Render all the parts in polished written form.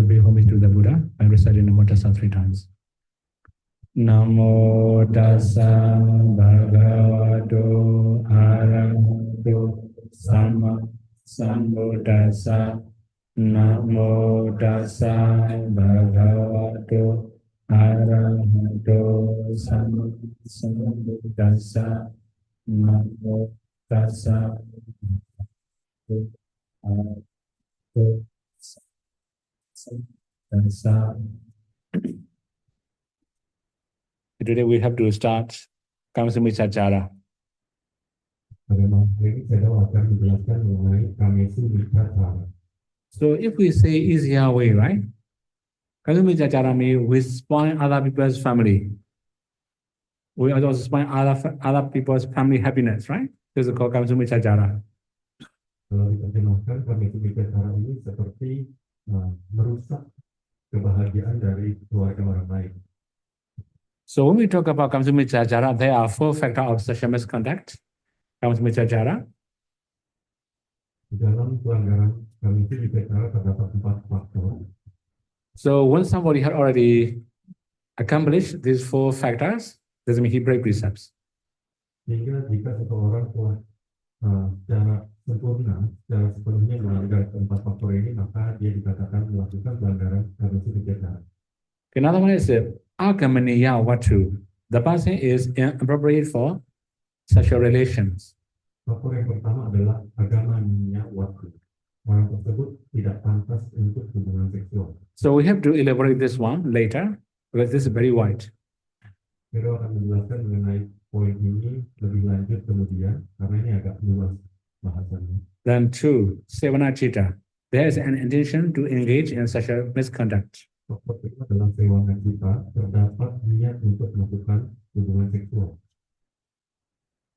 will pay homage to the Buddha by reciting Namo Tassa 3 times. Namo Tassa Bhagavato Arahato Sama Sambuddhassa. Namo Tassa Bhagavato Arahato Sama Sambuddhassa. Namo Tassa Bhagavato Sambuddhassa. Today we have to start Kamsamicaccara. So if we say easier way, right? Kamsamicaccara means we spoil other people's family. We also spoil other people's family happiness, right? This is called Kamsamicaccara. Kalau diterjemahkan, Kamsamicaccara ini seperti merusak kebahagiaan dari keluarga orang lain. So when we talk about Kamsamicaccara, there are 4 factors of sexual misconduct. Kamsamicaccara. Di dalam pelanggaran Kamsamicaccara terdapat 4 faktor. So when somebody had already accomplished these 4 factors, doesn't mean he break precepts. Sehingga jika seseorang telah secara sempurna, secara sepenuhnya melanggar 4 faktor ini, maka dia dikatakan melakukan pelanggaran Kamsamicaccara. Another one is Agamaniya Vatu. The person is inappropriate for sexual relations. Faktor yang pertama adalah agamaniya watu. Orang tersebut tidak pantas untuk hubungan seksual. So we have to elaborate this one later because this is very wide. Pero akan menjelaskan mengenai poin ini lebih lanjut kemudian karena ini agak luas bahasanya. Then 2, Sevanacita. There is an intention to engage in sexual misconduct. Faktor kedua adalah sewanacita, terdapat niat untuk melakukan hubungan seksual.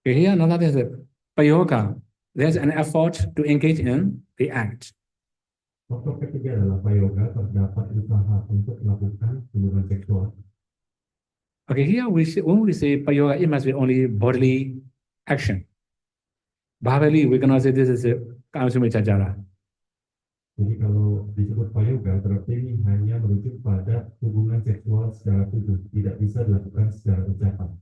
Okay, here another is Payoga. There's an effort to engage in the act. Faktor ketiga adalah payoga, terdapat usaha untuk melakukan hubungan seksual. Okay, here when we say Payoga, it must be only bodily action. Bhavali, we cannot say this is a Kamsamicaccara. Jadi kalau disebut payoga, berarti ini hanya merujuk pada hubungan seksual secara tubuh, tidak bisa dilakukan secara ucapan.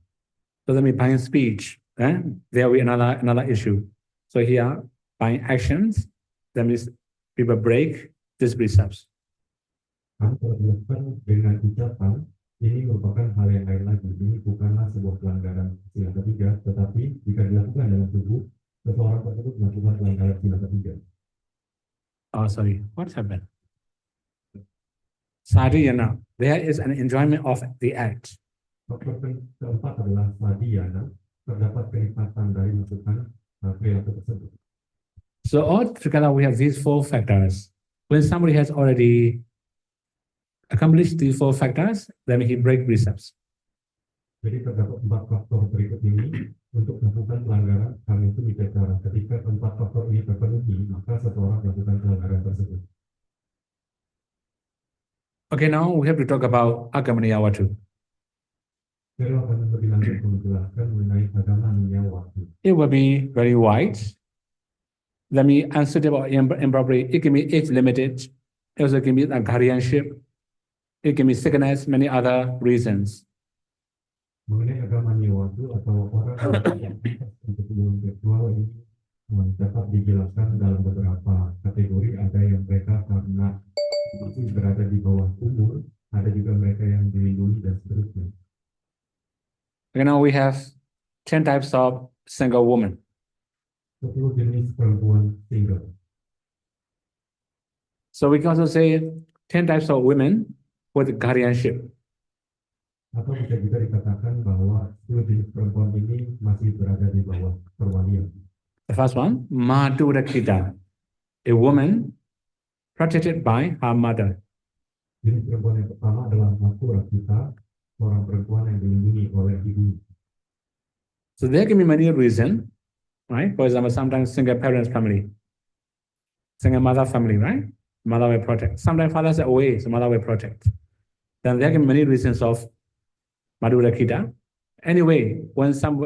So that means by speech, there will be another issue. So here, by actions, that means people break these precepts. Kalau dilakukan dengan ucapan, ini merupakan hal yang lain lagi. Ini bukanlah sebuah pelanggaran sila ketiga, tetapi jika dilakukan dalam tubuh, seseorang tersebut melakukan pelanggaran sila ketiga. Oh, sorry, what happened? Sadhiyana, there is an enjoyment of the act. Faktor keempat adalah sadhiyana, terdapat kenikmatan dari melakukan perilaku tersebut. So all together we have these 4 factors. When somebody has already accomplished these 4 factors, then he break precepts. Jadi terdapat 4 faktor berikut ini untuk melakukan pelanggaran Kamsamicaccara. Ketika 4 faktor ini terpenuhi, maka seseorang melakukan pelanggaran tersebut. Okay, now we have to talk about Agamaniya Vatu. Saya akan lebih lanjut menjelaskan mengenai agamaniya watu. It will be very wide. Let me unsuitable or improper. It can be age limited. It also can be a guardianship. It can be sickness, many other reasons. Mengenai agamaniya watu atau orang yang untuk hubungan seksual ini dapat dijelaskan dalam beberapa kategori. Ada yang mereka karena masih berada di bawah umur, ada juga mereka yang dilindungi dan seterusnya. Okay, now we have 10 types of single women. 10 jenis perempuan single. So we can also say 10 types of women with guardianship. Atau bisa juga dikatakan bahwa 10 jenis perempuan ini masih berada di bawah perwalian. The first one, Madhurakita, a woman protected by her mother. Jenis perempuan yang pertama adalah Madhurakita, seorang perempuan yang dilindungi oleh ibu. So there can be many reasons, right? For example, sometimes single parents family, single mother family, right? Mother will protect. Sometimes fathers are away, so mother will protect. Then there can be many reasons of Madhurakita. Anyway, when some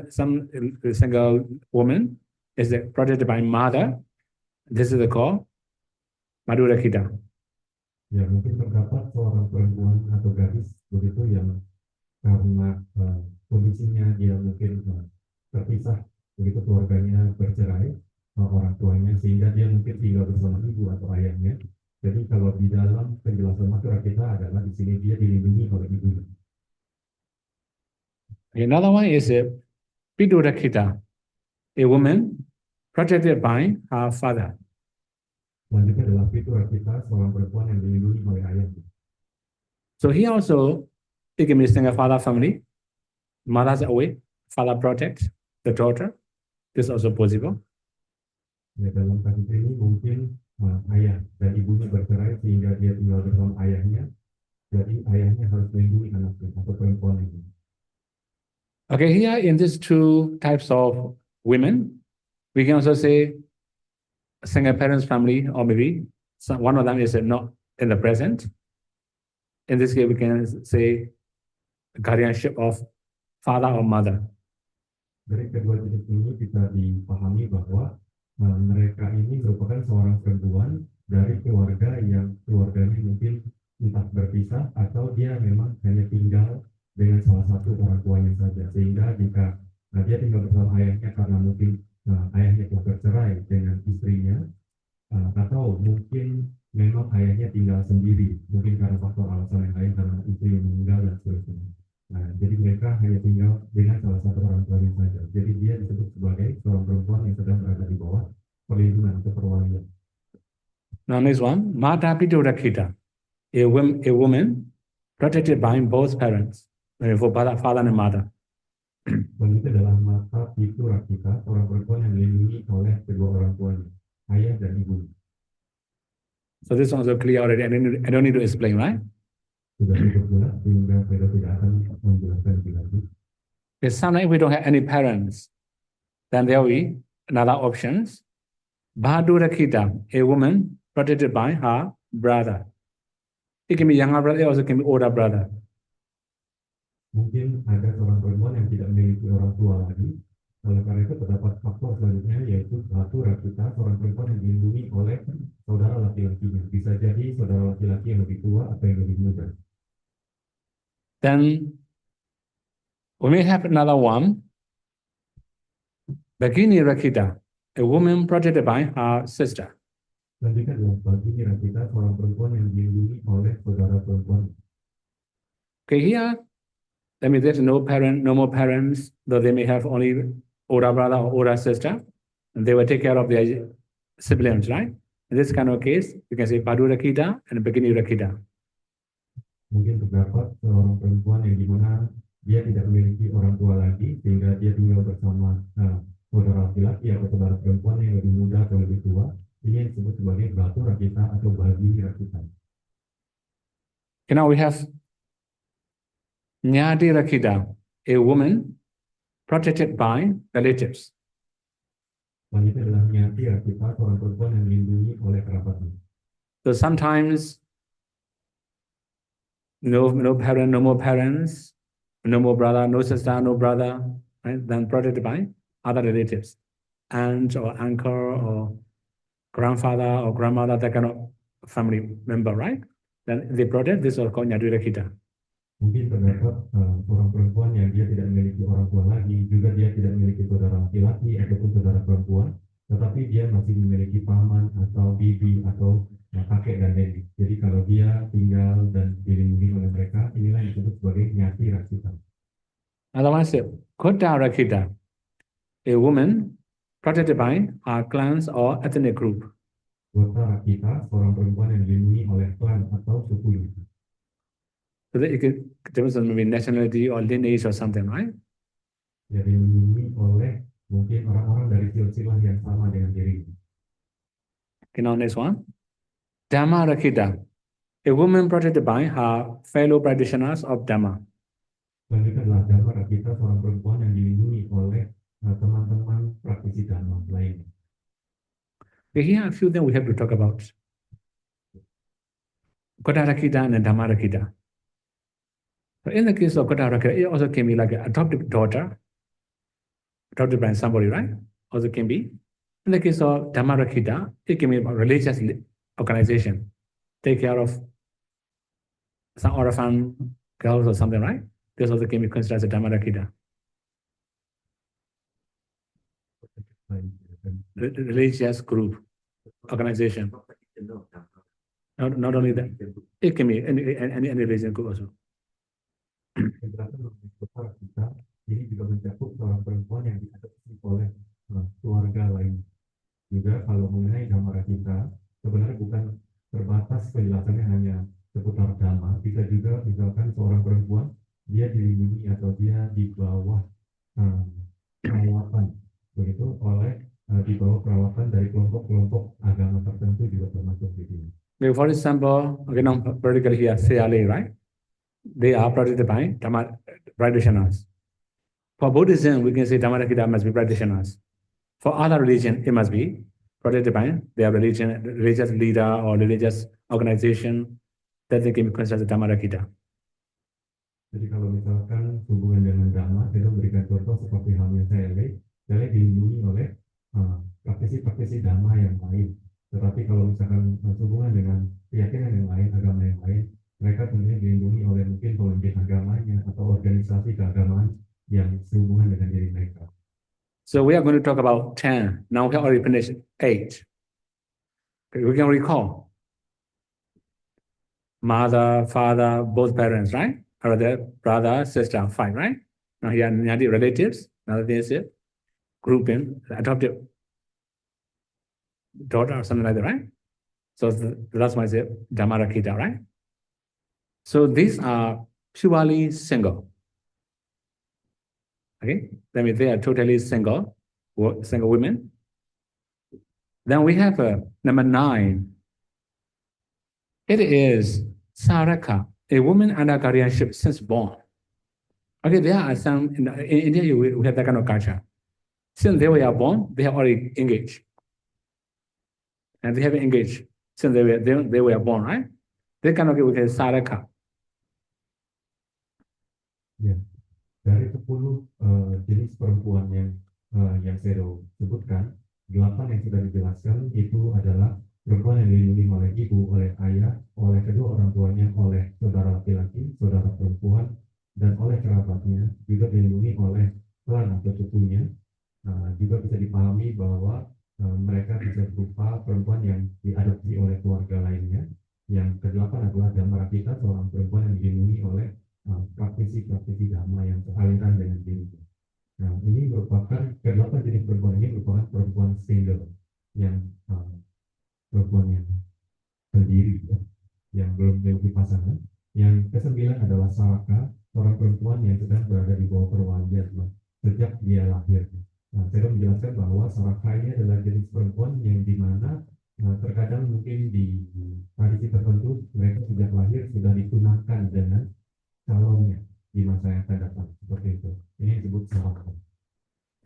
single woman is protected by mother, this is the call Madhurakita. Ya, mungkin terdapat seorang perempuan atau gadis begitu yang karena kondisinya dia mungkin terpisah, begitu keluarganya bercerai, orang tuanya, sehingga dia mungkin tinggal bersama ibu atau ayahnya. Jadi kalau di dalam penjelasan Matura kita adalah di sini dia dilindungi oleh ibunya. Another one is Pidurakita, a woman protected by her father. Selanjutnya adalah Pitura kita, seorang perempuan yang dilindungi oleh ayahnya. So here also, it can be single father family. Mother's away, father protect the daughter. This is also possible. Ya, dalam kasus ini mungkin ayah dan ibunya bercerai sehingga dia tinggal bersama ayahnya. Jadi ayahnya harus melindungi anaknya atau perempuan ini. Okay, here in these two types of women, we can also say single parents family, or maybe one of them is not in the present. In this case, we can say guardianship of father or mother. Dari kedua jenis ini bisa dipahami bahwa mereka ini merupakan seorang perempuan dari keluarga yang keluarganya mungkin entah berpisah atau dia memang hanya tinggal dengan salah satu orang tuanya saja, sehingga jika dia tinggal bersama ayahnya karena mungkin ayahnya telah bercerai dengan istrinya, atau mungkin memang ayahnya tinggal sendiri, mungkin karena faktor alasan yang lain karena istri meninggal dan sebagainya. Nah, jadi mereka hanya tinggal dengan salah satu orang tuanya saja. Jadi dia disebut sebagai seorang perempuan yang sedang berada di bawah perlindungan atau perwalian. Now next one, Mata Pidurakita, a woman protected by both parents, for father and mother. Selanjutnya adalah Mata Pidurakita, seorang perempuan yang dilindungi oleh kedua orang tuanya, ayah dan ibu. So this one is clear already. I don't need to explain, right? Sudah cukup jelas sehingga saya tidak akan menjelaskan lebih lanjut. Because sometimes if we don't have any parents, then there will be another options. Bahadurakita, a woman protected by her brother. It can be younger brother, it also can be older brother. Mungkin ada seorang perempuan yang tidak memiliki orang tua lagi. Oleh karena itu terdapat faktor selanjutnya yaitu Bahadurakita, seorang perempuan yang dilindungi oleh saudara laki-lakinya. Bisa jadi saudara laki-laki yang lebih tua atau yang lebih muda. Then we may have another one. Bhagini Rakita, a woman protected by her sister. Selanjutnya adalah Bhagini Rakita, seorang perempuan yang dilindungi oleh saudara perempuan. Okay, here, that means there's no more parents, though they may have only older brother or older sister, and they will take care of their siblings, right? In this kind of case, you can say Bahadurakita and Bhagini Rakita. Mungkin terdapat seorang perempuan yang dimana dia tidak memiliki orang tua lagi, sehingga dia tinggal bersama saudara laki-laki atau saudara perempuan yang lebih muda atau lebih tua. Ini disebut sebagai Bahadurakita atau Bhagini Rakita. Okay, now we have Nyati Rakita, a woman protected by relatives. Selanjutnya adalah Nyati Rakita, seorang perempuan yang dilindungi oleh kerabatnya. So sometimes no parent, no more parents, no more brother, no sister, no brother, right? Then protected by other relatives, aunt or uncle or grandfather or grandmother, that kind of family member, right? Then they protect, this is called Nyati Rakita. Mungkin terdapat seorang perempuan yang dia tidak memiliki orang tua lagi, juga dia tidak memiliki saudara laki-laki ataupun saudara perempuan, tetapi dia masih memiliki paman atau bibi atau kakek dan nenek. Jadi kalau dia tinggal dan dilindungi oleh mereka, inilah yang disebut sebagai Nyati Rakita. Another one is Kota Rakita, a woman protected by her clans or ethnic group. Kota Rakita, seorang perempuan yang dilindungi oleh klan atau suku. So that it could depends on maybe nationality or lineage or something, right? Ya, dilindungi oleh mungkin orang-orang dari silsilah yang sama dengan dirinya. Okay, now next one. Dhamma Rakita, a woman protected by her fellow practitioners of Dhamma. Selanjutnya adalah Dhamma Rakita, seorang perempuan yang dilindungi oleh teman-teman praktisi Dhamma lainnya. Okay, here are a few things we have to talk about. Kota Rakita and Dhamma Rakita. So in the case of Kota Rakita, it also can be like an adopted daughter, adopted by somebody, right? Also can be. In the case of Dhamma Rakita, it can be a religious organization, take care of some orphan girls or something, right? This also can be considered as a Dhammarakkhita. Religious group, organization. Not only that, it can be any religion group also. Penjelasan mengenai kepala kita ini juga mencakup seorang perempuan yang diadopsi oleh keluarga lain. Juga kalau mengenai Dhammarakkhita, sebenarnya bukan terbatas penjelasannya hanya seputar dhamma, bisa juga misalkan seorang perempuan dia dilindungi atau dia di bawah perawatan, begitu oleh di bawah perawatan dari kelompok-kelompok agama tertentu juga termasuk di sini. For example, okay, now particularly here, Seyali, right? They are protected by Dhamma practitioners. For Buddhism, we can say Dhammarakkhita must be practitioners. For other religion, it must be protected by their religious leader or religious organization that they can be considered as Dhammarakkhita. Jadi kalau misalkan hubungan dengan Dhamma, saya memberikan contoh seperti halnya saya dilindungi oleh praktisi-praktisi Dhamma yang lain. Tetapi kalau misalkan hubungan dengan keyakinan yang lain, agama yang lain, mereka tentunya dilindungi oleh mungkin pemimpin agamanya atau organisasi keagamaan yang sehubungan dengan diri mereka. So we are going to talk about 10. Now we have already finished 8. Okay, we can recall. Mother, father, both parents, right? Or the brother, sister, 5, right? Now here are the relatives. Another thing is grouping, adoptive daughter or something like that, right? So the last one is Dhammarakkhita, right? So these are purely single. Okay, that means they are totally single women. Then we have number 9. It is Saraka, a woman under guardianship since born. Okay, there are some in India. We have that kind of culture. Since they were born, they have already engaged, and they have engaged since they were born, right? They cannot get with Saraka. Ya, dari 10 jenis perempuan yang saya sebutkan, 8 yang sudah dijelaskan itu adalah perempuan yang dilindungi oleh ibu, oleh ayah, oleh kedua orang tuanya, oleh saudara laki-laki, saudara perempuan, dan oleh kerabatnya, juga dilindungi oleh klan atau sukunya. Juga bisa dipahami bahwa mereka bisa berupa perempuan yang diadopsi oleh keluarga lainnya. Yang ke-8 adalah Dhammarakkhita, seorang perempuan yang dilindungi oleh praktisi-praktisi Dhamma yang beraliran dengan dirinya. Nah, ini merupakan ke-8 jenis perempuan ini merupakan perempuan single yang perempuan yang sendiri, ya, yang belum memiliki pasangan. Yang ke-9 adalah Saraka, seorang perempuan yang sedang berada di bawah perwalian sejak dia lahir. Nah, saya menjelaskan bahwa Saraka ini adalah jenis perempuan yang dimana terkadang mungkin di tradisi tertentu mereka sejak lahir sudah ditunangkan dengan calonnya di masa yang akan datang, seperti itu. Ini disebut Saraka.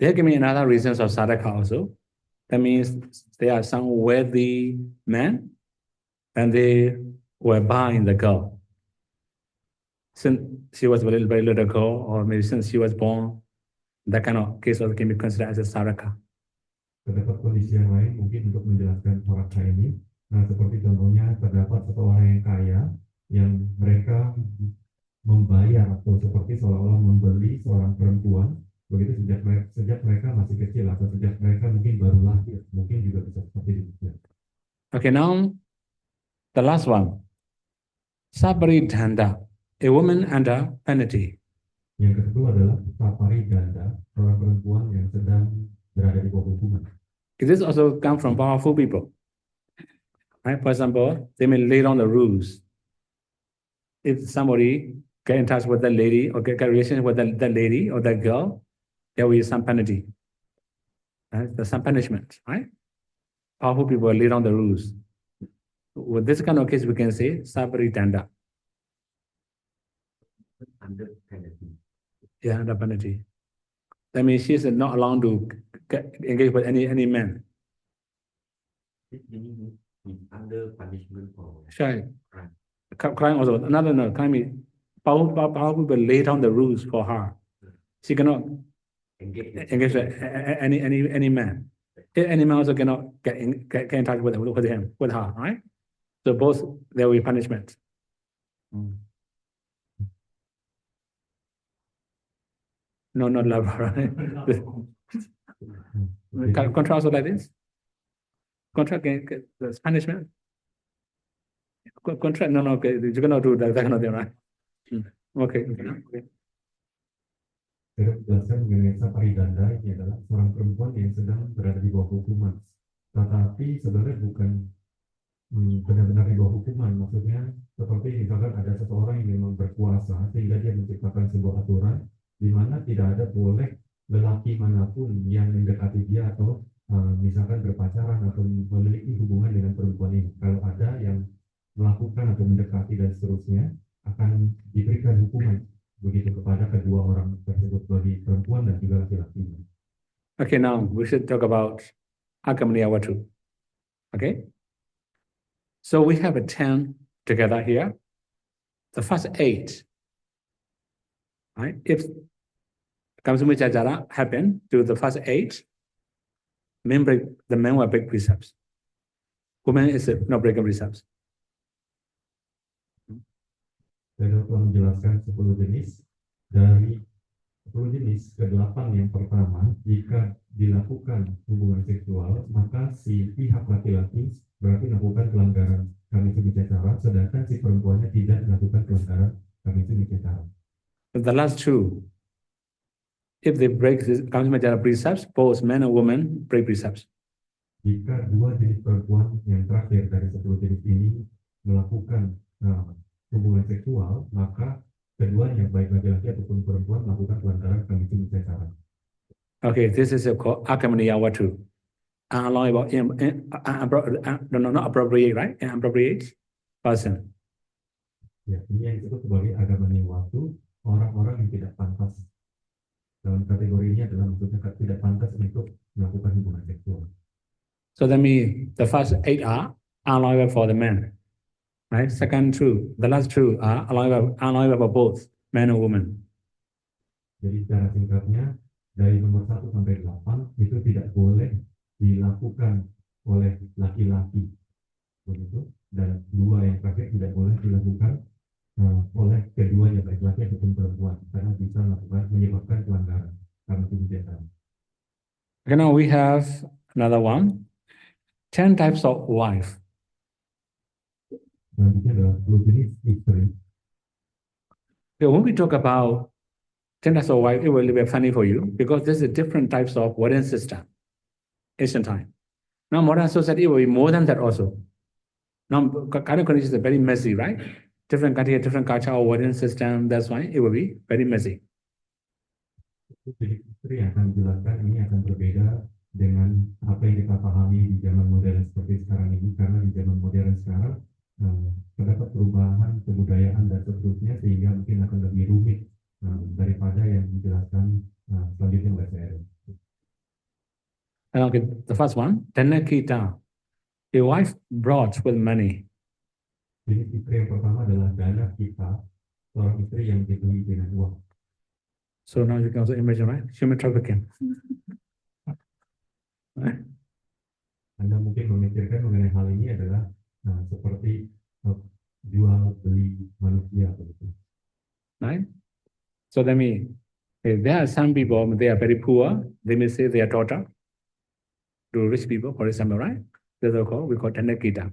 There can be another reasons of Saraka also. That means there are some worthy men and they were buying the girl. Since she was a very little girl, or maybe since she was born, that kind of case also can be considered as a Saraka. Terdapat kondisi yang lain mungkin untuk menjelaskan Saraka ini. Nah, seperti contohnya terdapat seorang yang kaya yang mereka membayar atau seperti seolah-olah membeli seorang perempuan begitu sejak mereka masih kecil atau sejak mereka mungkin baru lahir, mungkin juga bisa seperti itu. Okay, now the last one, Sapari Dhanda, a woman under penalty. Yang kedua adalah Sapari Dhanda, seorang perempuan yang sedang berada di bawah hukuman. This also comes from powerful people. Right? For example, they may lay down the rules. If somebody get in touch with the lady or get a relationship with the lady or the girl, there will be some penalty. Right? There's some punishment, right? Powerful people lay down the rules. With this kind of case, we can say Sapari Dhanda. Under penalty. Yeah, under penalty. That means she is not allowed to engage with any man. Under punishment for Sure. Crime also. Another crime is powerful people lay down the rules for her. She cannot engage with any man. Any man also cannot get in touch with him, with her, right? So both there will be punishment. No, not lover, right? Contract also like this? Contract, the punishment? Contract, no, okay, you cannot do that kind of thing, right? Okay. Saya menjelaskan mengenai saparidanda ini adalah seorang perempuan yang sedang berada di bawah hukuman. Tetapi sebenarnya bukan benar-benar di bawah hukuman. Maksudnya seperti misalkan ada seseorang yang memang berkuasa sehingga dia menciptakan sebuah aturan di mana tidak ada boleh lelaki manapun yang mendekati dia atau misalkan berpacaran atau memiliki hubungan dengan perempuan ini. Kalau ada yang melakukan atau mendekati dan seterusnya akan diberikan hukuman begitu kepada kedua orang tersebut, bagi perempuan dan juga laki-laki. Okay, now we should talk about Agamniyawatu. Okay? So we have a 10 together here. The first 8, right? If Kamsumicajara happen to the first 8, the men will break precepts. Women is not breaking precepts. Saya telah menjelaskan 10 jenis. Dari 10 jenis ke-8 yang pertama, jika dilakukan hubungan seksual, maka si pihak laki-laki berarti melakukan pelanggaran Kamisi Micacara, sedangkan si perempuannya tidak melakukan pelanggaran Kamisi Micacara. The last 2, if they break the Kamisi Micacara precepts, both men and women break precepts. Jika 2 jenis perempuan yang terakhir dari 10 jenis ini melakukan hubungan seksual, maka keduanya baik laki-laki ataupun perempuan melakukan pelanggaran Kamisi Micacara. Okay, this is called Agamniyawatu. Unallowable, not appropriate, right? Inappropriate person. Ya, ini yang disebut sebagai Agamniyawatu, orang-orang yang tidak pantas. Dalam kategori ini adalah maksudnya tidak pantas untuk melakukan hubungan seksual. So that means the first 8 are unallowable for the men. Right? Second 2, the last 2 are allowable for both men and women. Jadi secara singkatnya, dari nomor 1 sampai 8 itu tidak boleh dilakukan oleh laki-laki, begitu. Dan 2 yang terakhir tidak boleh dilakukan oleh keduanya, baik laki ataupun perempuan, karena bisa menyebabkan pelanggaran karena kebijakan. Okay, now we have another one. 10 types of wife. Selanjutnya adalah 10 jenis istri. Okay, when we talk about 10 types of wife, it will be funny for you because there's a different types of wedding system, ancient time. Now modern society will be more than that also. Now current conditions are very messy, right? Different country, different culture or wedding system. That's why it will be very messy. Jenis istri yang akan dijelaskan ini akan berbeda dengan apa yang kita pahami di zaman modern seperti sekarang ini, karena di zaman modern sekarang terdapat perubahan kebudayaan dan seterusnya sehingga mungkin akan lebih rumit daripada yang dijelaskan selanjutnya oleh saya. Okay, the first one, Dhanakita. A wife brought with money. Jenis istri yang pertama adalah dana kita, seorang istri yang dibeli dengan uang. So now you can also imagine, right? Human trafficking. Right? Anda mungkin memikirkan mengenai hal ini adalah seperti jual beli manusia begitu. Right? So that means if there are some people, they are very poor, they may say their daughter to rich people, for example, right? That's what we call Dhanakita.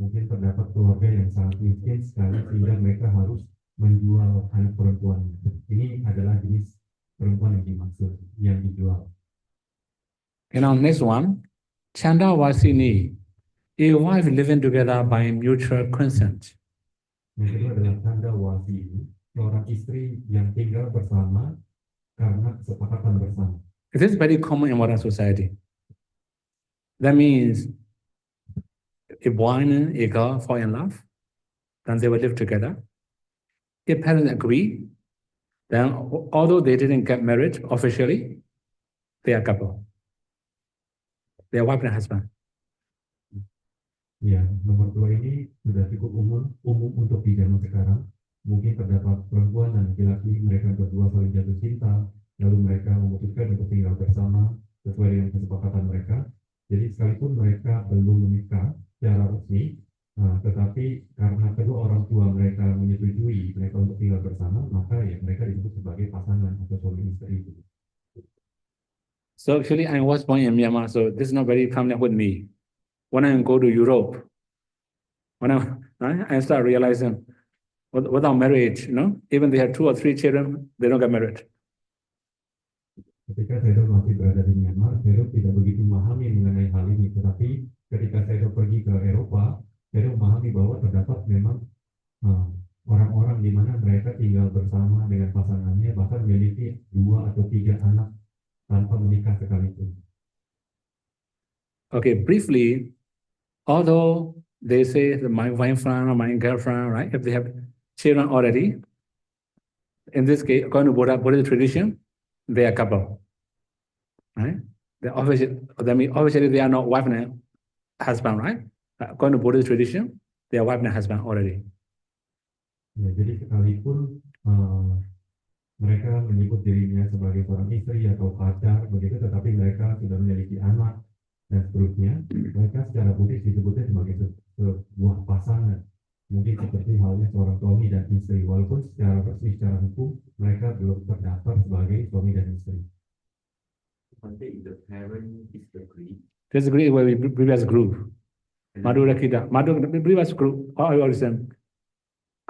Mungkin terdapat keluarga yang sangat miskin sekali sehingga mereka harus menjual anak perempuan. Ini adalah jenis perempuan yang dimaksud, yang dijual. And now next one, Chandawasini. A wife living together by mutual consent. Yang kedua adalah Chandawasini, seorang istri yang tinggal bersama karena kesepakatan bersama. It is very common in modern society. That means if boy and a girl fall in love, then they will live together. If parents agree, then although they didn't get married officially, they are couple. They are wife and husband. Ya, nomor 2 ini sudah cukup umum untuk di zaman sekarang. Mungkin terdapat perempuan dan laki-laki, mereka berdua saling jatuh cinta, lalu mereka memutuskan untuk tinggal bersama sesuai dengan kesepakatan mereka. Jadi sekalipun mereka belum menikah secara resmi, tetapi karena kedua orang tua mereka menyetujui mereka untuk tinggal bersama, maka ya mereka disebut sebagai pasangan atau So actually, I was born in Myanmar, so this is not very familiar with me. When I go to Europe, when I start realizing without marriage, even they have 2 or 3 children, they don't get married. Ketika saya masih berada di Myanmar, saya tidak begitu memahami mengenai hal ini. Tetapi ketika saya pergi ke Eropa, saya memahami bahwa terdapat memang orang-orang di mana mereka tinggal bersama dengan pasangannya, bahkan memiliki 2 atau 3 anak tanpa menikah sekalipun. Okay, briefly, although they say that my wife or my girlfriend, right? If they have children already, in this case, according to Buddhist tradition, they are couple, right? Obviously they are not wife and husband, right? According to Buddhist tradition, they are wife and husband already. Ya, jadi sekalipun mereka menyebut dirinya sebagai seorang istri atau pacar begitu, tetapi mereka sudah memiliki anak dan seterusnya, mereka secara Buddhis disebutnya sebagai sebuah pasangan. Mungkin seperti halnya seorang suami dan istri, walaupun secara resmi, secara hukum mereka belum terdaftar sebagai suami dan istri. The parent disagree. Disagree with the previous group. Madhura Kita. The previous group, all listen.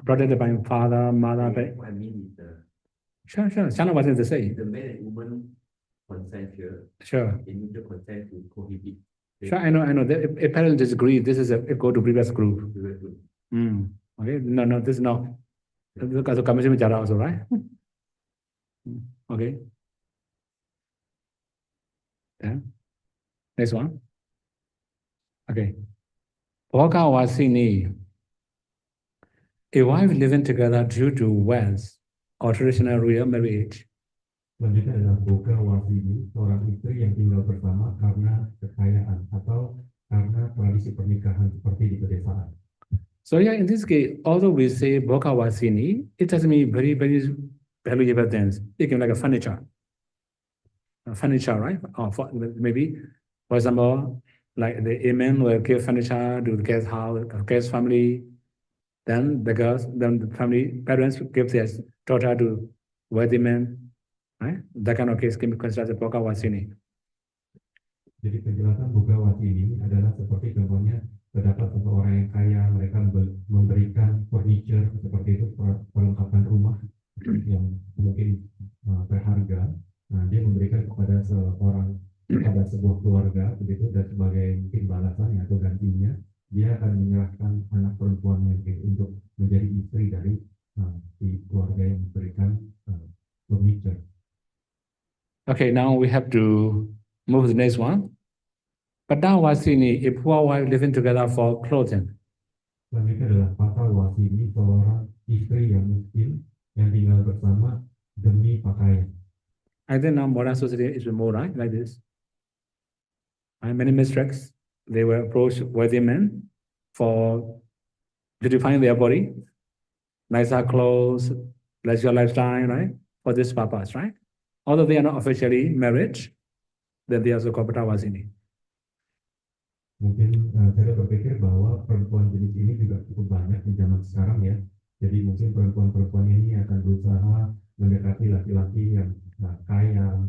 Protected by father, mother. I mean, the Sure. China wasn't the same. the man and woman consent here. Sure. They need the consent to prohibit. Sure, I know. If parents disagree, this is it go to previous group. Okay, no, this is not. Because of commission bicara also, right? Okay. Yeah. Next one. Okay. Bhoga Wasini. A wife living together due to wealth or traditional royal marriage. Selanjutnya adalah Bhoga Wasini, seorang istri yang tinggal bersama karena kekayaan atau karena tradisi pernikahan seperti di pedesaan. So yeah, in this case, although we say Bhoga Wasini, it doesn't mean very, very valuable things. It can be like a furniture. Furniture, right? Or maybe, for example, like the imam will give furniture to the guest house, guest family. Then the family parents give their daughter to wealthy men, right? That kind of case can be considered as Bhoga Wasini. Jadi penjelasan Bhoga Wasini adalah seperti contohnya terdapat seseorang yang kaya, mereka memberikan furniture seperti itu, perlengkapan rumah yang mungkin berharga. Nah, dia memberikan kepada sebuah keluarga begitu, dan sebagai mungkin balasannya atau gantinya dia akan menyerahkan anak perempuannya untuk menjadi istri dari si keluarga yang memberikan furniture. Okay, now we have to move to the next one. Pada Wasini, a poor wife living together for clothing. Selanjutnya adalah Pada Wasini, seorang istri yang miskin yang tinggal bersama demi pakaian. I think now modern society is more right, like this. And many mystics, they will approach worthy men for beautifying their body, nicer clothes, leisure lifestyle, right? For this purpose, right? Although they are not officially married, then they also called Pada Wasini. Mungkin saya berpikir bahwa perempuan jenis ini juga cukup banyak di zaman sekarang ya. Jadi mungkin perempuan-perempuan ini akan berusaha mendekati laki-laki yang kaya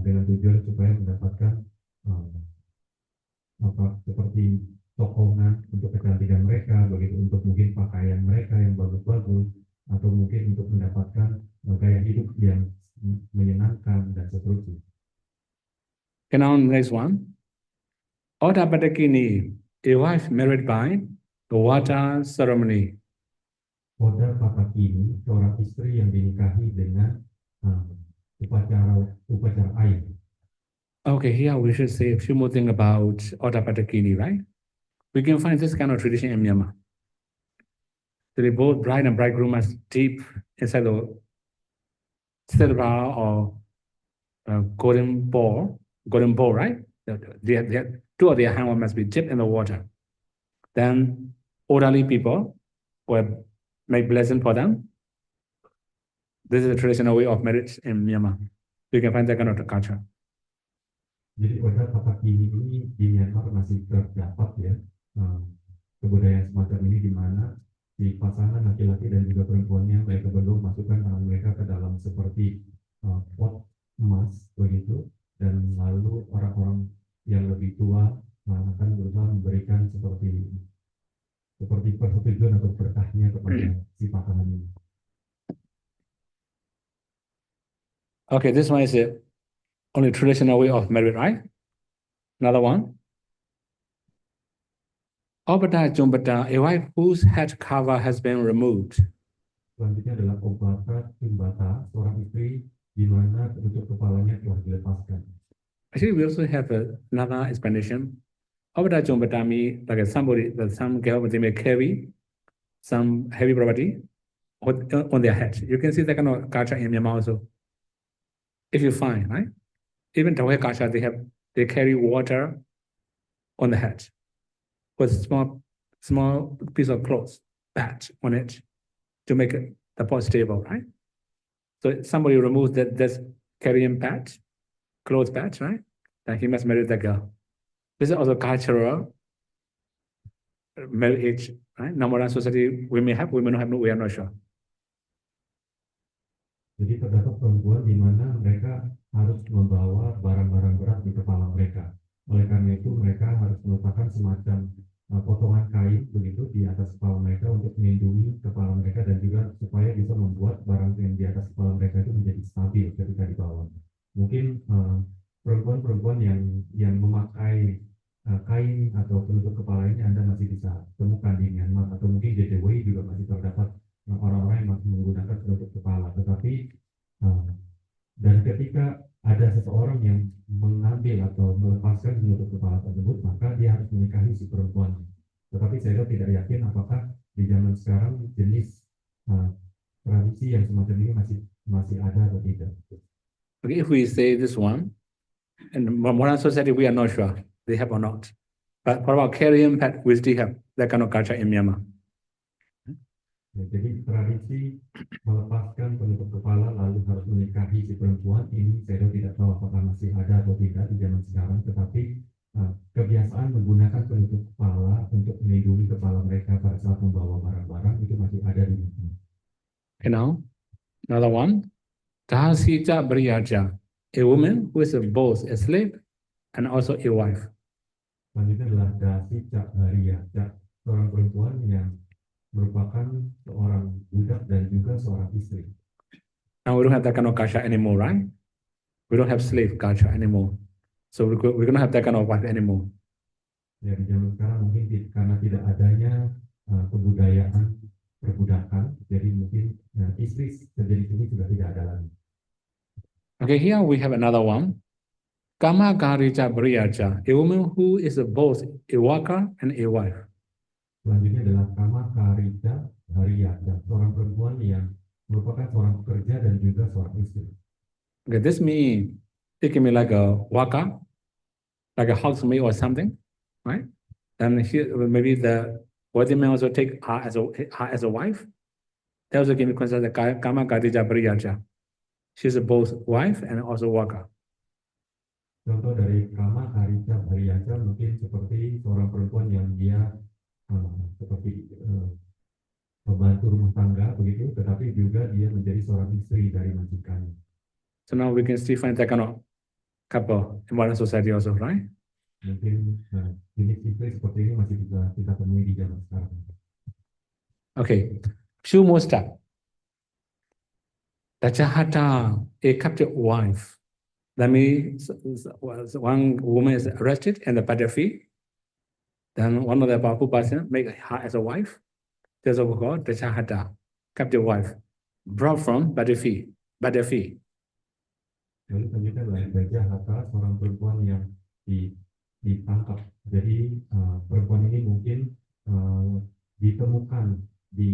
dengan tujuan supaya mendapatkan seperti sokongan untuk kecantikan mereka, begitu, untuk mungkin pakaian mereka yang bagus-bagus, atau mungkin untuk mendapatkan gaya hidup yang menyenangkan dan seterusnya. Okay, now next one. Oda Patakini, a wife married by the water ceremony. Oda Patakini, seorang istri yang dinikahi dengan upacara air. Okay, here we should say a few more things about Oda Patakini, right? We can find this kind of tradition in Myanmar. So both bride and bridegroom must deep inside the silver or golden bowl, right? They have, two of their hands must be dipped in the water. Then elderly people will make blessing for them. This is the traditional way of marriage in Myanmar. You can find that kind of culture. Jadi Oda Patakini ini di Myanmar masih terdapat ya kebudayaan semacam ini, di mana si pasangan laki-laki dan juga perempuannya mereka belum masukkan tangan mereka ke dalam seperti pot emas begitu, dan lalu orang-orang yang lebih tua akan berusaha memberikan seperti persetujuan atau berkahnya kepada si pasangan ini. Okay, this one is the only traditional way of marriage, right? Another one. Obata Jumbata, a wife whose head cover has been removed. Selanjutnya adalah obata jumbata, seorang istri di mana penutup kepalanya telah dilepaskan. Actually, we also have another explanation. Obata Jumbata means like somebody, some girl, they may carry some heavy property on their head. You can see that kind of culture in Myanmar also. If you find, right? Even Tawai culture, they carry water on the head with small piece of cloth patch on it to make the pot stable, right? So somebody removes this carrying patch, cloth patch, right? Then he must marry the girl. This is also cultural marriage, right? In modern society, we may have, we may not have, we are not sure. Jadi terdapat perempuan di mana mereka harus membawa barang-barang berat di kepala mereka. Oleh karena itu mereka harus meletakkan semacam potongan kain begitu di atas kepala mereka untuk melindungi kepala mereka dan juga supaya bisa membuat barang yang di atas kepala mereka itu menjadi stabil ketika dibawa. Mungkin perempuan-perempuan yang memakai kain atau penutup kepala ini Anda masih bisa temukan di Myanmar, atau mungkin di Dewey juga masih terdapat orang-orang yang masih menggunakan penutup kepala. Tetapi dan ketika ada seseorang yang mengambil atau melepaskan penutup kepala tersebut, maka dia harus menikahi si perempuan. Tetapi saya tidak yakin apakah di zaman sekarang jenis tradisi yang semacam ini masih ada atau tidak. Okay, if we say this one, in modern society, we are not sure they have or not. But what about carrying pet? We still have that kind of culture in Myanmar. Ya, jadi tradisi melepaskan penutup kepala lalu harus menikahi si perempuan ini saya tidak tahu apakah masih ada atau tidak di zaman sekarang, tetapi kebiasaan menggunakan penutup kepala untuk melindungi kepala mereka pada saat membawa barang-barang itu masih ada di sini. Okay, now another one. Dahasita Briyaja, a woman who is both a slave and also a wife. Selanjutnya adalah Dasita Briyaja, seorang perempuan yang merupakan seorang budak dan juga seorang istri. Now we don't have that kind of culture anymore, right? We don't have slave culture anymore. So we don't have that kind of wife anymore. Ya, di zaman sekarang mungkin karena tidak adanya kebudayaan perbudakan, jadi mungkin istri sejenis ini sudah tidak ada lagi. Okay, here we have another one. Kama Garija Briyaja, a woman who is both a worker and a wife. Selanjutnya adalah Kama Karita Hariyata, seorang perempuan yang merupakan seorang pekerja dan juga seorang istri. Okay, this means it can be like a worker, like a housemaid or something, right? And here maybe the worthy man also take her as a wife. They also can be considered Kama Garija Briyaja. She's both wife and also worker. Contoh dari Kama Karita Hariyata mungkin seperti seorang perempuan yang dia seperti pembantu rumah tangga begitu, tetapi juga dia menjadi seorang istri dari majikan. So now we can still find that kind of couple in modern society also, right? Mungkin jenis istri seperti ini masih bisa kita temui di zaman sekarang. Okay, few more steps. Dachahata, a captive wife. That means one woman is arrested in the battlefield. Then one of the powerful person make her as a wife. There's what we call Dachahata, captive wife, brought from battlefield. Lalu selanjutnya adalah Dachahata, seorang perempuan yang ditangkap. Jadi perempuan ini mungkin ditemukan di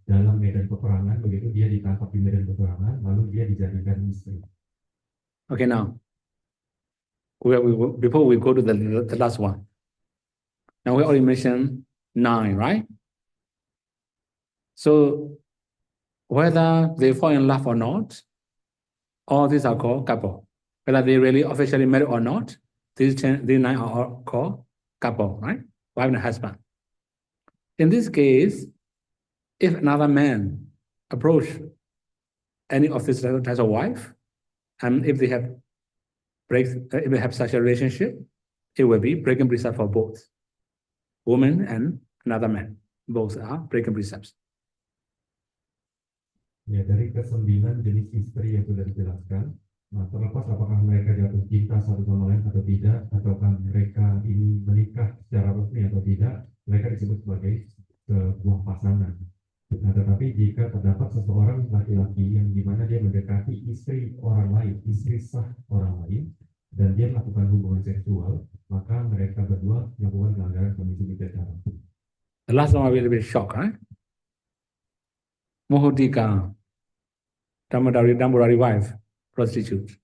dalam medan peperangan, begitu dia ditangkap di medan peperangan, lalu dia dijadikan istri. Okay, now before we go to the last one. Now we already mentioned 9, right? So whether they fall in love or not, all these are called couple. Whether they really officially married or not, these 9 are all called couple, right? Wife and husband. In this case, if another man approach any of these types of wife, and if they have if we have such a relationship, it will be breaking precept for both woman and another man. Both are breaking precepts. Ya, dari ke-9 jenis istri yang sudah dijelaskan, nah, terlepas apakah mereka jatuh cinta satu sama lain atau tidak, ataukah mereka ini menikah secara resmi atau tidak, mereka disebut sebagai sebuah pasangan. Nah, tetapi jika terdapat seseorang laki-laki yang dimana dia mendekati istri orang lain, istri sah orang lain, dan dia melakukan hubungan seksual, maka mereka berdua melakukan pelanggaran Komisi Bijaksana. The last one will be a shock, right? Mohodika, temporary wife, prostitute.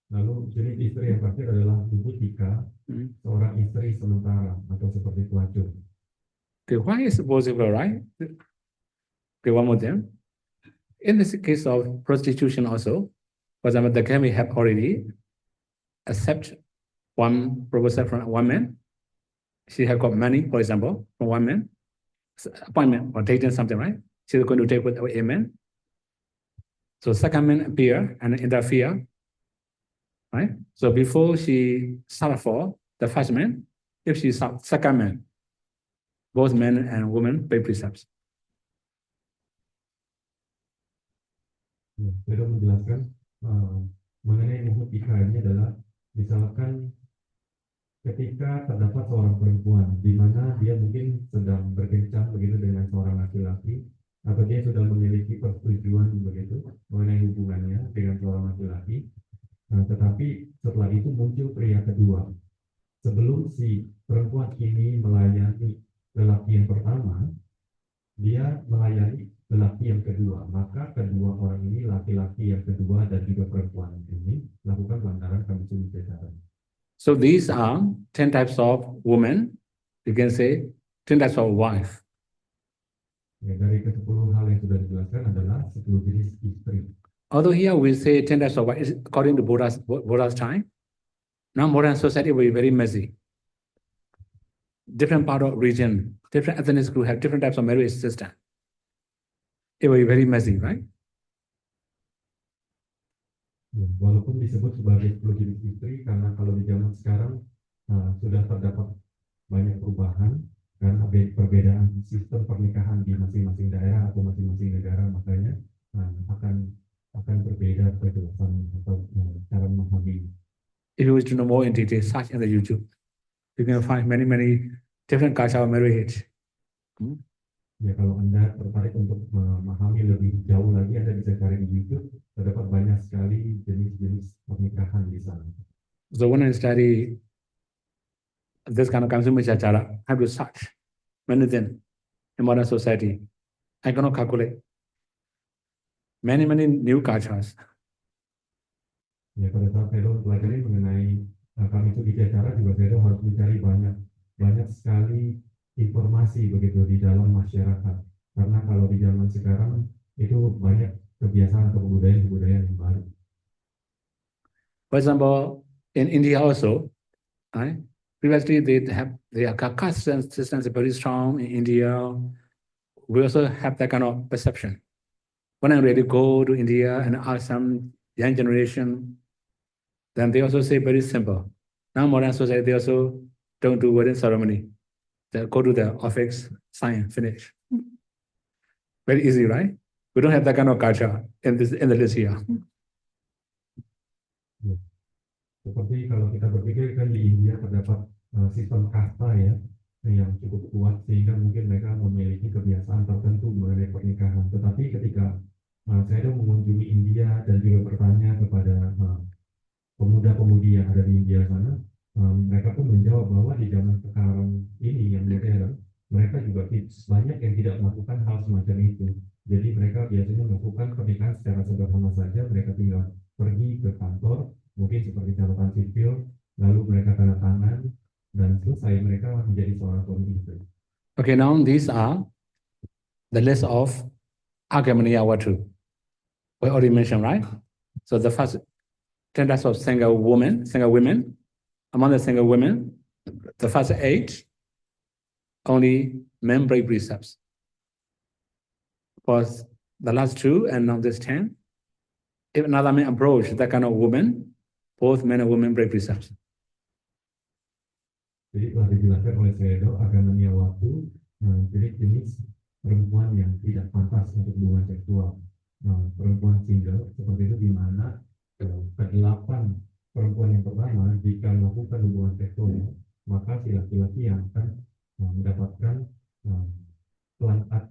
Lalu jenis istri yang terakhir adalah Muhutika, seorang istri sementara atau seperti pelacur. Okay, why is it possible, right? Okay, one more thing. In this case of prostitution also, for example, the Kami have already accept one proposal from one man. She has got money, for example, from one man, appointment or dating something, right? She's going to take with a man. So second man appear and interfere, right? So before she start for the first man, if she start second man, both men and women pay precepts. Ya, saya sudah menjelaskan mengenai Muhutika ini adalah misalkan ketika terdapat seorang perempuan di mana dia mungkin sedang berkencan begitu dengan seorang laki-laki, atau dia sudah memiliki persetujuan begitu mengenai hubungannya dengan seorang laki-laki, tetapi setelah itu muncul pria kedua. Sebelum si perempuan ini melayani lelaki yang pertama, dia melayani lelaki yang kedua, maka kedua orang ini, laki-laki yang kedua dan juga perempuan ini melakukan pelanggaran Komisi Bijaksana. So these are 10 types of women. You can say 10 types of wife. Ya, dari ke-10 hal yang sudah dijelaskan adalah 10 jenis istri. Although here we say 10 types of wife, according to Buddha's time, now modern society will be very messy. Different part of region, different ethnic group have different types of marriage system. It will be very messy, right? Ya, walaupun disebut sebagai 10 jenis istri, karena kalau di zaman sekarang sudah terdapat banyak perubahan karena perbedaan sistem pernikahan di masing-masing daerah atau masing-masing negara, makanya akan berbeda penjelasan atau cara memahami. If you wish to know more in detail, search in the YouTube. You can find many different culture of marriage. Ya, kalau Anda tertarik untuk memahami lebih jauh lagi, Anda bisa cari di YouTube. Terdapat banyak sekali jenis-jenis pernikahan di sana. So when I study this kind of consumer chachara, I have to search many things in modern society. I cannot calculate many new cultures. Ya, pada saat saya pelajari mengenai kami itu bicara juga saya harus mencari banyak sekali informasi begitu di dalam masyarakat, karena kalau di zaman sekarang itu banyak kebiasaan atau kebudayaan yang baru. For example, in India also, right? Previously their caste system is very strong in India. We also have that kind of perception. When I really go to India and ask some young generation, then they also say very simple. Now modern society, they also don't do wedding ceremony. They go to the office, sign, finish. Very easy, right? We don't have that kind of culture in the list here. Ya. Seperti kalau kita berpikir kan di India terdapat sistem kasta ya yang cukup kuat sehingga mungkin mereka memiliki kebiasaan tertentu mengenai pernikahan. Tetapi ketika saya mengunjungi India dan juga bertanya kepada pemuda-pemudi yang ada di India sana, mereka pun menjawab bahwa di zaman sekarang ini yang modern, mereka juga banyak yang tidak melakukan hal semacam itu. Jadi mereka biasanya melakukan pernikahan secara sederhana saja. Mereka tinggal pergi ke kantor, mungkin seperti catatan sipil, lalu mereka tanda tangan, dan selesai mereka menjadi seorang suami istri. Okay, now these are the list of Agamaniya Watu. We already mentioned, right? So the first 10 types of single women. Among the single women, the first 8, only men break precepts. For the last 2 and now this 10, if another man approach that kind of woman both men and women break precepts. Jadi telah dijelaskan oleh Sayadaw agama Niyawatu, jadi jenis perempuan yang tidak pantas untuk hubungan seksual. Perempuan single seperti itu di mana kedelapan perempuan yang pertama jika melakukan hubungan seksual maka si laki-laki yang akan mendapatkan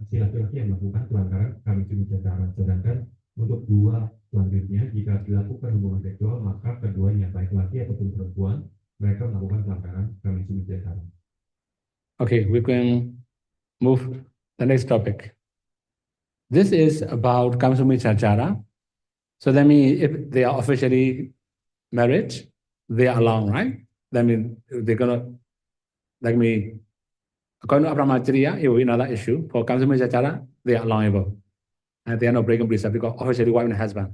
si laki-laki yang melakukan pelanggaran kami cara. Sedangkan untuk dua selanjutnya jika dilakukan hubungan seksual maka keduanya baik laki ataupun perempuan mereka melakukan pelanggaran kami cara. Okay, we can move the next topic. This is about Kamsumichachara. So that means if they are officially married, they are alone, right? That means they're gonna, like me, according to Abramacharya, it will be another issue. For Kamsumichachara, they are allowable. And they are not breaking precepts because officially wife and husband.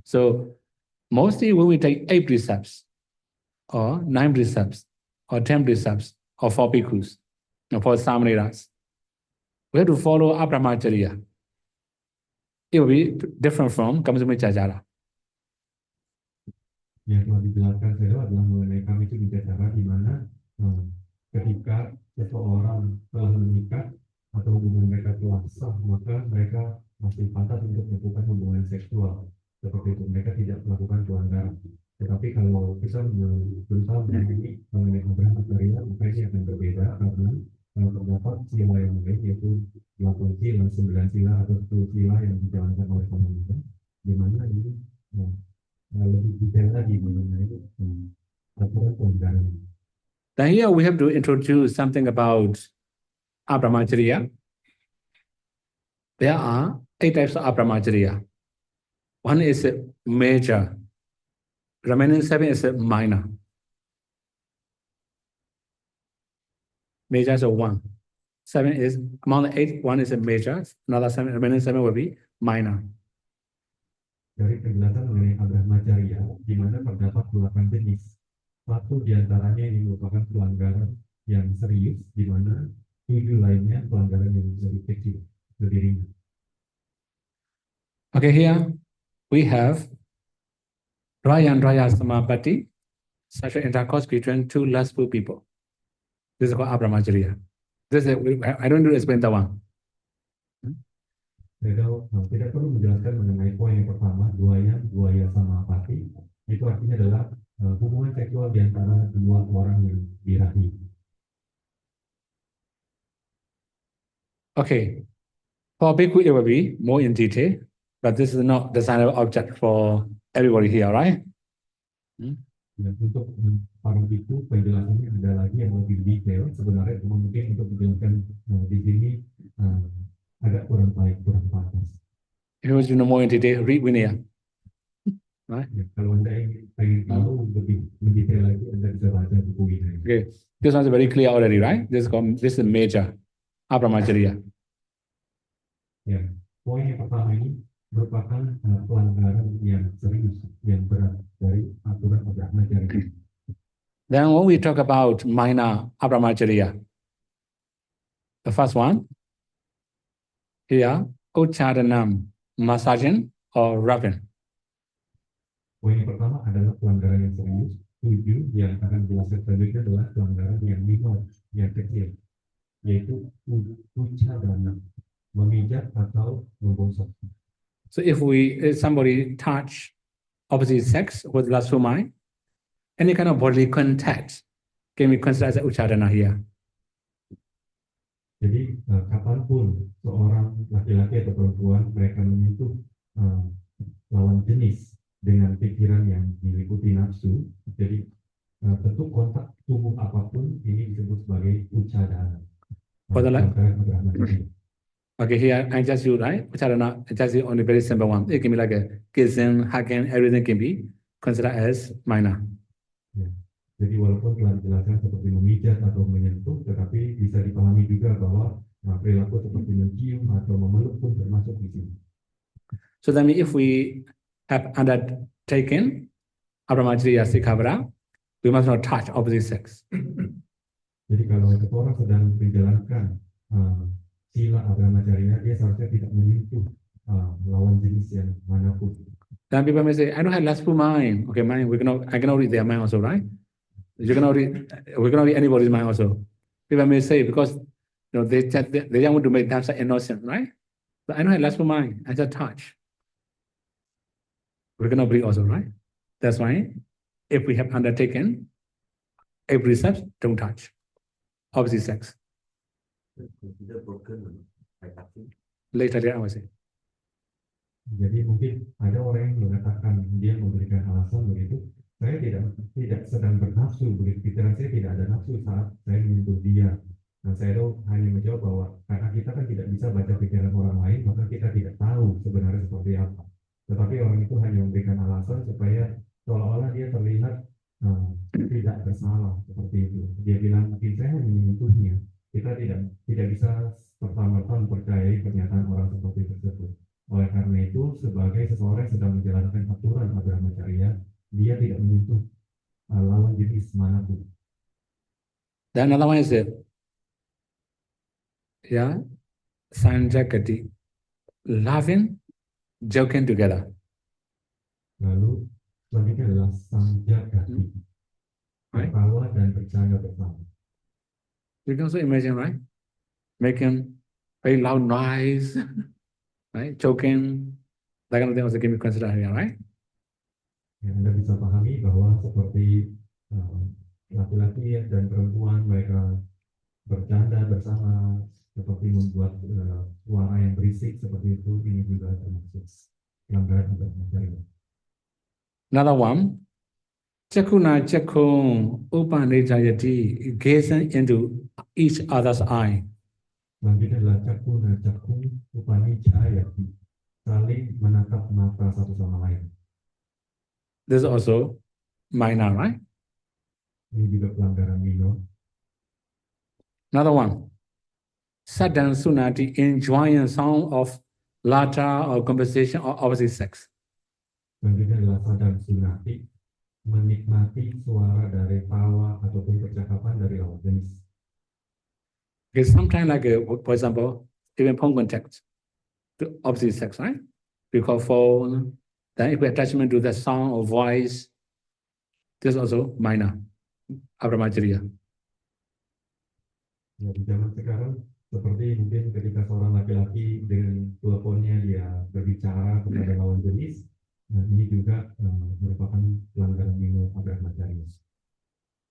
So mostly when we take 8 precepts, or 9 precepts, or 10 precepts, or 4 bhikkhus, or 4 samaneras, we have to follow Abramacharya. It will be different from Kamsumichachara. Yang telah dijelaskan saya adalah mengenai kami cara di mana ketika seseorang telah menikah atau hubungan mereka telah sah maka mereka masih pantas untuk melakukan hubungan seksual seperti itu, mereka tidak melakukan pelanggaran. Tetapi kalau kita berusaha mengenai Abramacharya maka ini akan berbeda karena terdapat sila yang lain yaitu 8 sila, 9 sila atau 10 sila yang dijalankan oleh pemerintah di mana ini lebih detail lagi mengenai aturan pelanggaran. Then here we have to introduce something about Abramacharya. There are 8 types of Abramacharya. One is a major, remaining 7 is a minor. Major is a 1. 7 is, among the 8, 1 is a major, another 7, remaining 7 will be minor. Dari penjelasan mengenai Abramacharya, di mana terdapat 8 jenis. Satu diantaranya ini merupakan pelanggaran yang serius, di mana 7 lainnya pelanggaran yang lebih kecil, lebih ringan. Okay, here we have Raya and Raya Samapatti, sexual intercourse between 2 lustful people. This is called Abramacharya. This is, I don't need to explain that one. Tidak perlu menjelaskan mengenai poin yang pertama, Dwaya Samapatti. Itu artinya adalah hubungan seksual di antara 2 orang yang birahi. Okay, for Bhikkhu it will be more in detail, but this is not the sign of object for everybody here, right? Dan untuk para bhikkhu penjelasannya ada lagi yang lebih detail. Sebenarnya mungkin untuk dijelaskan di sini agak kurang baik, kurang pantas. If you want to know more in detail, read Vinaya. Right? Ya, kalau Anda ingin tahu lebih mendetail lagi, Anda bisa baca buku ini. Okay, this one is very clear already, right? This is major Abramacharya. Ya, poin yang pertama ini merupakan pelanggaran yang serius, yang berat dari aturan Abramacharya. Then when we talk about minor Abramacharya, the first one, here, Ucharanam, massaging or rubbing. Poin yang pertama adalah pelanggaran yang serius. 7 yang akan dijelaskan selanjutnya adalah pelanggaran yang minor, yang kecil, yaitu ucharanam, memijat atau menggosok. So if somebody touch opposite sex with lustful mind, any kind of bodily contact can be considered as ucharana here. Jadi kapanpun seorang laki-laki atau perempuan mereka menyentuh lawan jenis dengan pikiran yang diliputi nafsu, jadi bentuk kontak tubuh apapun ini disebut sebagai ucharana. Okay, here I just use, right? Ucharana, just use only very simple one. It can be like a kissing, hugging, everything can be considered as minor. Ya. Jadi walaupun telah dijelaskan seperti memijat atau menyentuh, tetapi bisa dipahami juga bahwa perilaku seperti mencium atau memeluk pun termasuk di sini. So that means if we have undertaken Abramacharya Sikkhapada, we must not touch opposite sex. Jadi kalau seseorang sedang menjalankan sila Abramacharya, dia seharusnya tidak menyentuh lawan jenis yang manapun. Then people may say, I don't have lustful mind. Okay, mind, I cannot read their mind also, right? We cannot read anybody's mind also. People may say, because they just want to make themselves innocent, right? But I don't have lustful mind, I just touch. We cannot breathe also, right? That's why if we have undertaken a precept, don't touch opposite sex. Consider broken by touching. Later I will say. Jadi mungkin ada orang yang mengatakan dia memberikan alasan begitu, saya tidak sedang bernafsu begitu, pikiran saya tidak ada nafsu saat saya menyentuh dia. Nah, saya hanya menjawab bahwa karena kita kan tidak bisa baca pikiran orang lain, maka kita tidak tahu sebenarnya seperti apa. Tetapi orang itu hanya memberikan alasan supaya seolah-olah dia terlihat tidak bersalah seperti itu. Dia bilang mungkin saya hanya menyentuhnya. Kita tidak bisa serta-merta mempercayai pernyataan orang seperti tersebut. Oleh karena itu, sebagai seseorang yang sedang menjalankan aturan Brahmacharya, dia tidak menyentuh lawan jenis manapun. Then another one is Sanjagati, laughing, joking together. Lalu selanjutnya adalah Sanjagati, tertawa dan bercanda bersama. You can also imagine, right? Making very loud noise, right? Joking, that kind of thing also can be considered here, right? Ya, Anda bisa pahami bahwa seperti laki-laki dan perempuan mereka bercanda bersama, seperti membuat suara yang berisik seperti itu, ini juga termasuk pelanggaran Brahmacharya. Another one, Chakuna Chakun Upanijayati, gazing into each other's eye. Selanjutnya adalah Cakuna Cakun Upanijayati, saling menatap mata satu sama lain. This is also minor, right? Ini juga pelanggaran minor. Another one, Sadhan Sunati, enjoying sound of laughter or conversation or opposite sex. Selanjutnya adalah Sadhan Sunati, menikmati suara dari tawa ataupun percakapan dari lawan jenis. Okay, sometimes like, for example, even phone contact to opposite sex, right? We call phone, then if we attachment to the sound or voice, this is also minor, Brahmacharya. Ya, di zaman sekarang, seperti mungkin ketika seorang laki-laki dengan teleponnya dia berbicara kepada lawan jenis, nah ini juga merupakan pelanggaran minor Brahmacharya.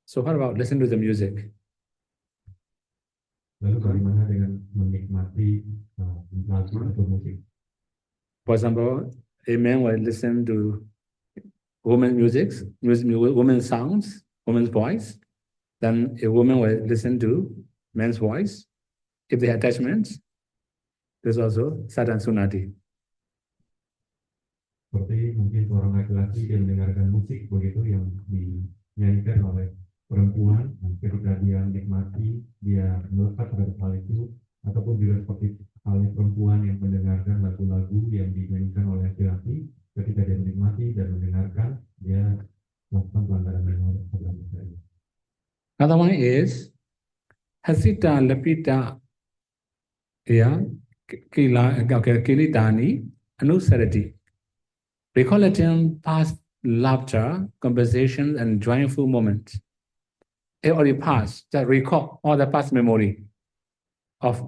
So what about listen to the music? Lalu bagaimana dengan menikmati lagu atau musik? For example, a man will listen to woman music, woman sounds, woman's voice. Then a woman will listen to man's voice. If they have attachments, there's also Sadhan Sunati. Seperti mungkin seorang laki-laki yang mendengarkan musik begitu yang dinyanyikan oleh perempuan, dan ketika dia menikmati, dia melekat terhadap hal itu, ataupun juga seperti halnya perempuan yang mendengarkan lagu-lagu yang dinyanyikan oleh laki-laki, ketika dia menikmati dan mendengarkan, dia melakukan pelanggaran minor Brahmacharya. Another one is Hasita Lapita Kilitani Anusarati. Recollecting past laughter, conversations, and joyful moments. It already passed. Just recall all the past memory of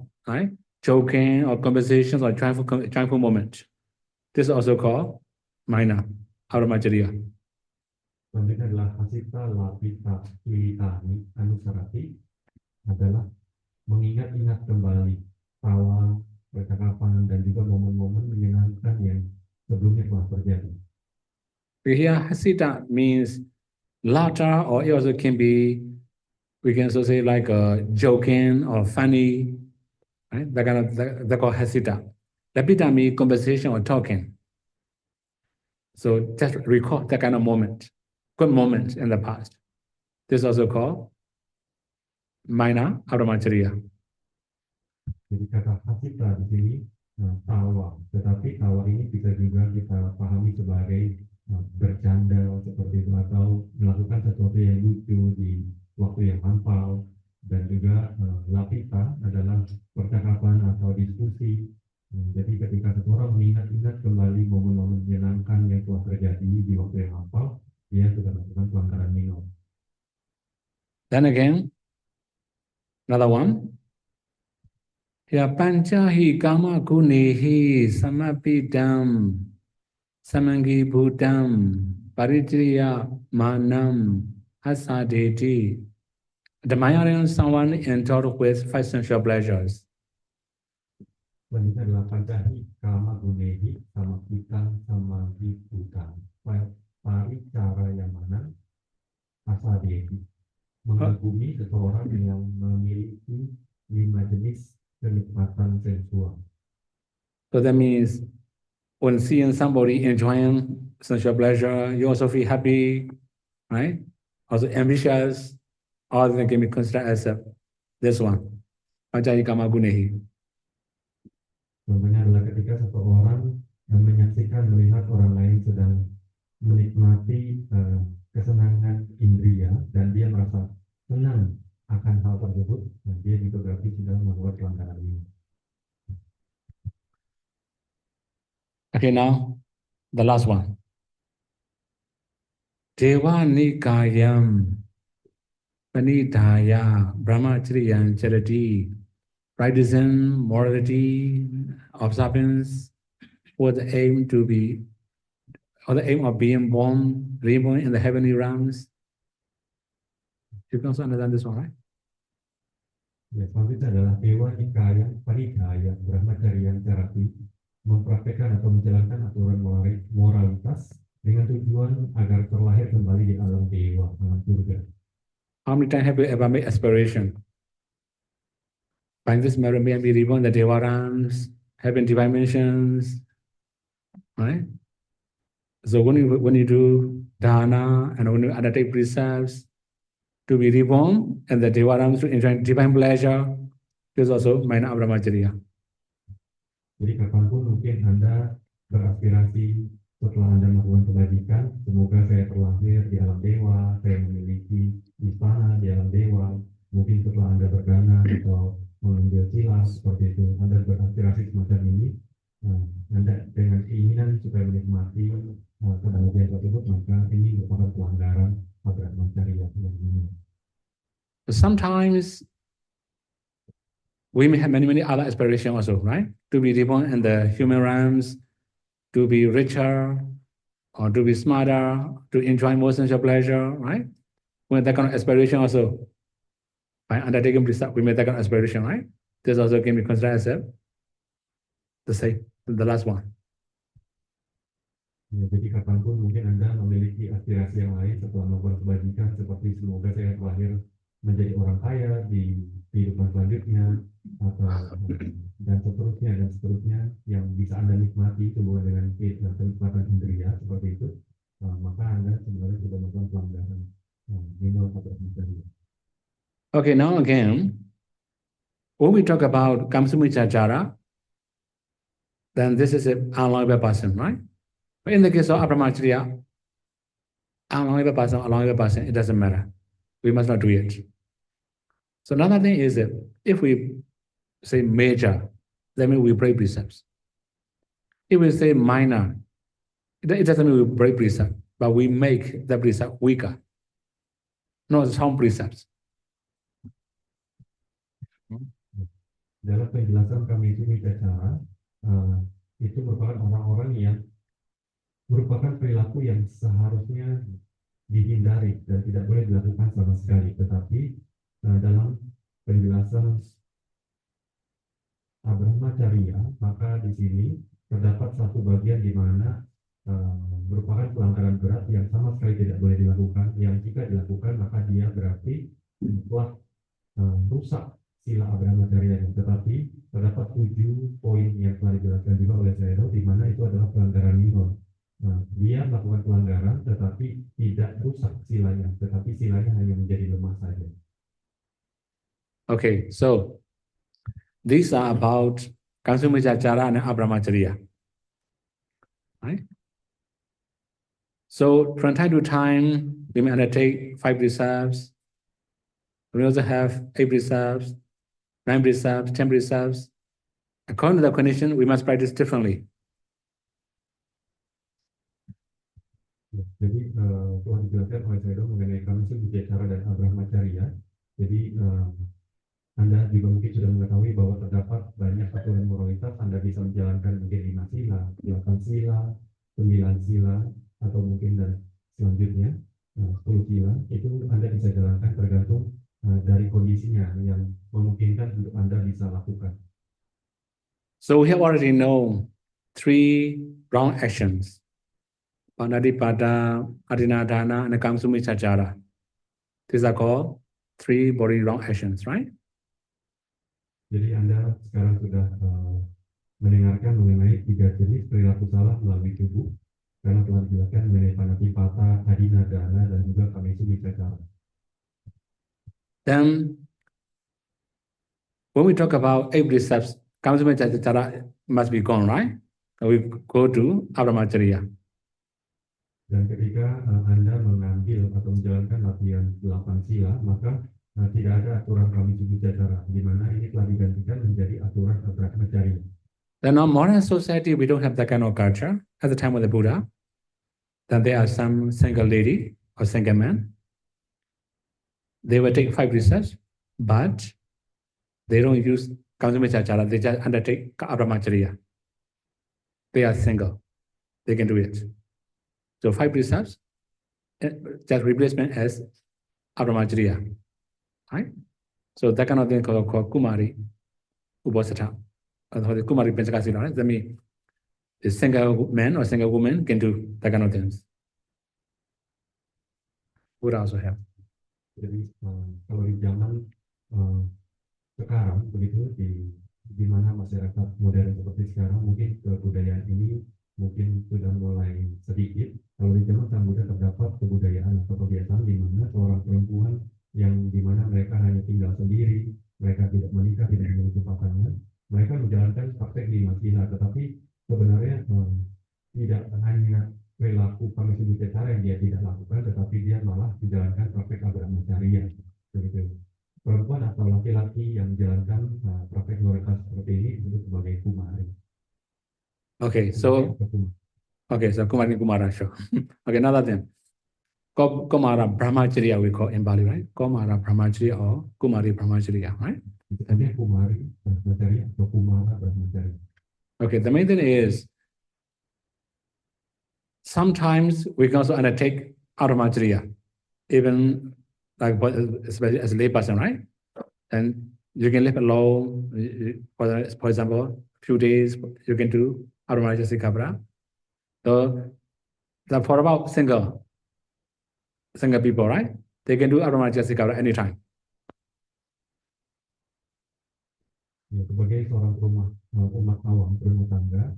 joking or conversations or joyful moments. This is also called minor Brahmacharya. Selanjutnya adalah Hasita Lapita Kilitani Anusarati, adalah mengingat-ingat kembali tawa, percakapan, dan juga momen-momen menyenangkan yang sebelumnya telah terjadi. Here, Hasita means laughter, or it also can be, we can also say like joking or funny, right? That called Hasita. Lapita means conversation or talking. So just recall that kind of moment, good moments in the past. This is also called minor Brahmacharya. Jadi kata hasita di sini tawa, tetapi tawa ini bisa juga kita pahami sebagai bercanda seperti itu, atau melakukan sesuatu yang lucu di waktu yang lampau, dan juga lapita adalah percakapan atau diskusi. Jadi ketika seseorang mengingat-ingat kembali momen-momen menyenangkan yang telah di waktu yang hafal, dia sudah melakukan pelanggaran minor. Then again, another one. Ya pancahi kama gunehi samapidam samangi bhutam parijriya manam asadeti. Admiring someone endowed with five sensual pleasures. Selanjutnya adalah pancahi kama gunehi sama pitang sama hibutang. Paricara yang mana asadeti. Mengagumi seseorang yang memiliki 5 jenis kenikmatan seksual. So that means when seeing somebody enjoying sensual pleasure, you also feel happy, right? Also ambitious, all of them can be considered as this one. Pancahi kama gunehi. Contohnya adalah ketika seseorang menyaksikan melihat orang lain sedang menikmati kesenangan indria dan dia merasa senang akan hal tersebut, nah dia juga berarti sudah melakukan pelanggaran ini. Okay, now the last one. Deva nikayam panidaya brahmacharya charity, practicing morality, observance, with the aim to be, or the aim of being born, reborn in the heavenly realms. You can also understand this one, right? Ya, selanjutnya adalah Dewa Nikaya Panidaya Brahmacharya Charity, mempraktekkan atau menjalankan aturan moralitas dengan tujuan agar terlahir kembali di alam dewa, alam surga. How many times have you ever made aspiration? By this merit, may I be reborn in the Deva realms, heaven dimensions, right? So when you do dana and when you undertake precepts to be reborn and the Deva realms to enjoy divine pleasure, this is also Maina Brahmacharya. Jadi kapanpun mungkin Anda beraspirasi setelah Anda melakukan kebajikan, semoga saya terlahir di alam dewa, saya memiliki istana di alam dewa, mungkin setelah Anda berdana atau mengambil sila seperti itu, Anda beraspirasi semacam ini, Anda dengan keinginan supaya menikmati kebahagiaan tersebut, maka ini merupakan pelanggaran Brahmacharya yang ini. Sometimes we may have many other aspirations also, right? To be reborn in the human realms, to be richer, or to be smarter, to enjoy more sensual pleasure, right? When that kind of aspiration also, by undertaking precept, we make that kind of aspiration, right? This also can be considered as the last one. Ya, jadi kapanpun mungkin Anda memiliki aspirasi yang lain setelah melakukan kebajikan, seperti semoga saya terlahir menjadi orang kaya di kehidupan selanjutnya, atau dan seterusnya yang bisa Anda nikmati hubungan dengan kenikmatan indria seperti itu, maka Anda sebenarnya sudah melakukan pelanggaran minor atau Brahmacharya. Okay, now again, when we talk about Kamsumicachara, then this is an unlawful person, right? But in the case of Brahmacharya, unlawful person, it doesn't matter. We must not do it. So another thing is that if we say major, that means we break precepts. If we say minor, it doesn't mean we break precept, but we make the precept weaker. No, some precepts. Dalam penjelasan kami itu Kamsumicachara, itu merupakan orang-orang yang merupakan perilaku yang seharusnya dihindari dan tidak boleh dilakukan sama sekali. Tetapi dalam penjelasan Brahmacharya, maka di sini terdapat satu bagian di mana merupakan pelanggaran berat yang sama sekali tidak boleh dilakukan. Yang jika dilakukan maka dia berarti telah rusak sila Brahmacharya. Tetapi terdapat 7 poin yang telah dijelaskan juga oleh Sayadaw, di mana itu adalah pelanggaran minor. Dia melakukan pelanggaran tetapi tidak rusak silanya, tetapi silanya hanya menjadi lemah saja. Okay, so these are about Kamsumicachara and Brahmacharya. Right? So from time to time, we may undertake 5 precepts. We also have 8 precepts, 9 precepts, 10 precepts. According to the condition, we must practice differently. Ya, jadi telah dijelaskan oleh Sedo mengenai Kamsu Bijaksara dan Abrahmacharya. Jadi Anda juga mungkin sudah mengetahui bahwa terdapat banyak aturan moralitas. Anda bisa menjalankan mungkin 5 sila, 8 sila, 9 sila, atau mungkin dan selanjutnya 10 sila. Itu Anda bisa jalankan tergantung dari kondisinya yang memungkinkan untuk Anda bisa lakukan. So we have already known 3 wrong actions. Panadipada, Adinadana, and Kamsumichachara. These are called 3 body wrong actions, right? Jadi Anda sekarang sudah mendengarkan mengenai 3 jenis perilaku salah melalui tubuh, karena telah dijelaskan mengenai Panatipata, Adinadana, dan juga Kamsumichachara. Then, when we talk about 8 precepts, Kamsumichachara must be gone, right? We go to Abrahmacharya. Dan ketika Anda mengambil atau menjalankan latihan 8 sila, maka tidak ada aturan Kamsumichachara, di mana ini telah digantikan menjadi aturan Abrahmacharya. Then in modern society, we don't have that kind of culture. At the time of the Buddha, then there are some single lady or single man. They will take 5 precepts, but they don't use Kamsumichachara. They just undertake Abrahmacharya. They are single. They can do it. So 5 precepts, just replacement as Abrahmacharya, right? So that kind of thing called Kumari Ubosatha. Kumari Panchakasila, right? That means a single man or single woman can do that kind of things. Buddha also have. Jadi kalau di zaman sekarang begitu, di mana masyarakat modern seperti sekarang, mungkin kebudayaan ini mungkin sudah mulai sedikit. Kalau di zaman Sang Buddha terdapat kebudayaan atau kebiasaan di mana seorang perempuan yang di mana mereka hanya tinggal sendiri, mereka tidak menikah, tidak memiliki pasangan, mereka menjalankan praktek 5 sila, tetapi sebenarnya tidak hanya perilaku Kamsumichachara yang dia tidak lakukan, tetapi dia malah menjalankan praktek Abrahmacharya. Begitu. Perempuan atau laki-laki yang menjalankan praktek moralitas seperti ini disebut sebagai kumari. Okay, so Kumari Kumara, sure. Okay, another thing. Kumara Brahmacharya we call in Bali, right? Kumara Brahmacharya or Kumari Brahmacharya, right? Ada kumari Brahmacharya atau kumara Brahmacharya. Okay, the main thing is sometimes we can also undertake Abrahmacharya, even like especially as a lay person, right? And you can live alone. For example, few days you can do Abrahmacharya Sikabra. So for about single people, right? They can do Abrahmacharya Sikabra anytime. Ya, sebagai seorang umat awam berumah tangga,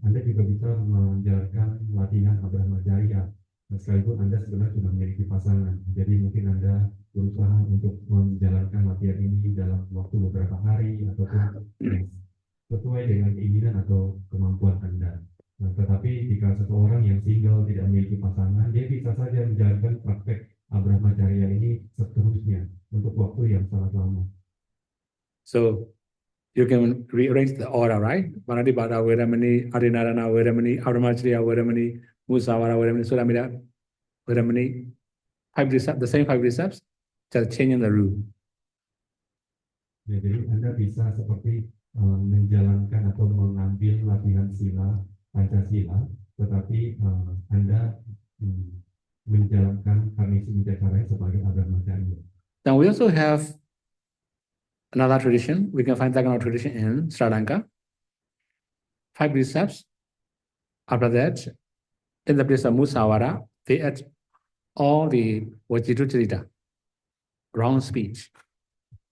Anda juga bisa menjalankan latihan Abrahmacharya. Sekalipun Anda sebenarnya sudah memiliki pasangan, jadi mungkin Anda berusaha untuk menjalankan latihan ini dalam waktu beberapa hari ataupun sesuai dengan keinginan atau kemampuan Anda. Nah, tetapi jika seseorang yang single tidak memiliki pasangan, dia bisa saja menjalankan praktek Abrahmacharya ini seterusnya untuk waktu yang sangat lama. So you can rearrange the order, right? Panatipata Vedamani, Adinadana Vedamani, Abrahmacharya Vedamani, Musavara Vedamani, Sulamita Vedamani. 5 precepts, the same 5 precepts, just changing the rule. Ya, jadi Anda bisa seperti menjalankan atau mengambil latihan sila Pancasila, tetapi Anda menjalankan Kamsumichachara sebagai Abrahmacharya. Then we also have another tradition. We can find that kind of tradition in Sri Lanka. 5 precepts. After that, in the place of Musavara, they add all the Vajitu Charita, wrong speech.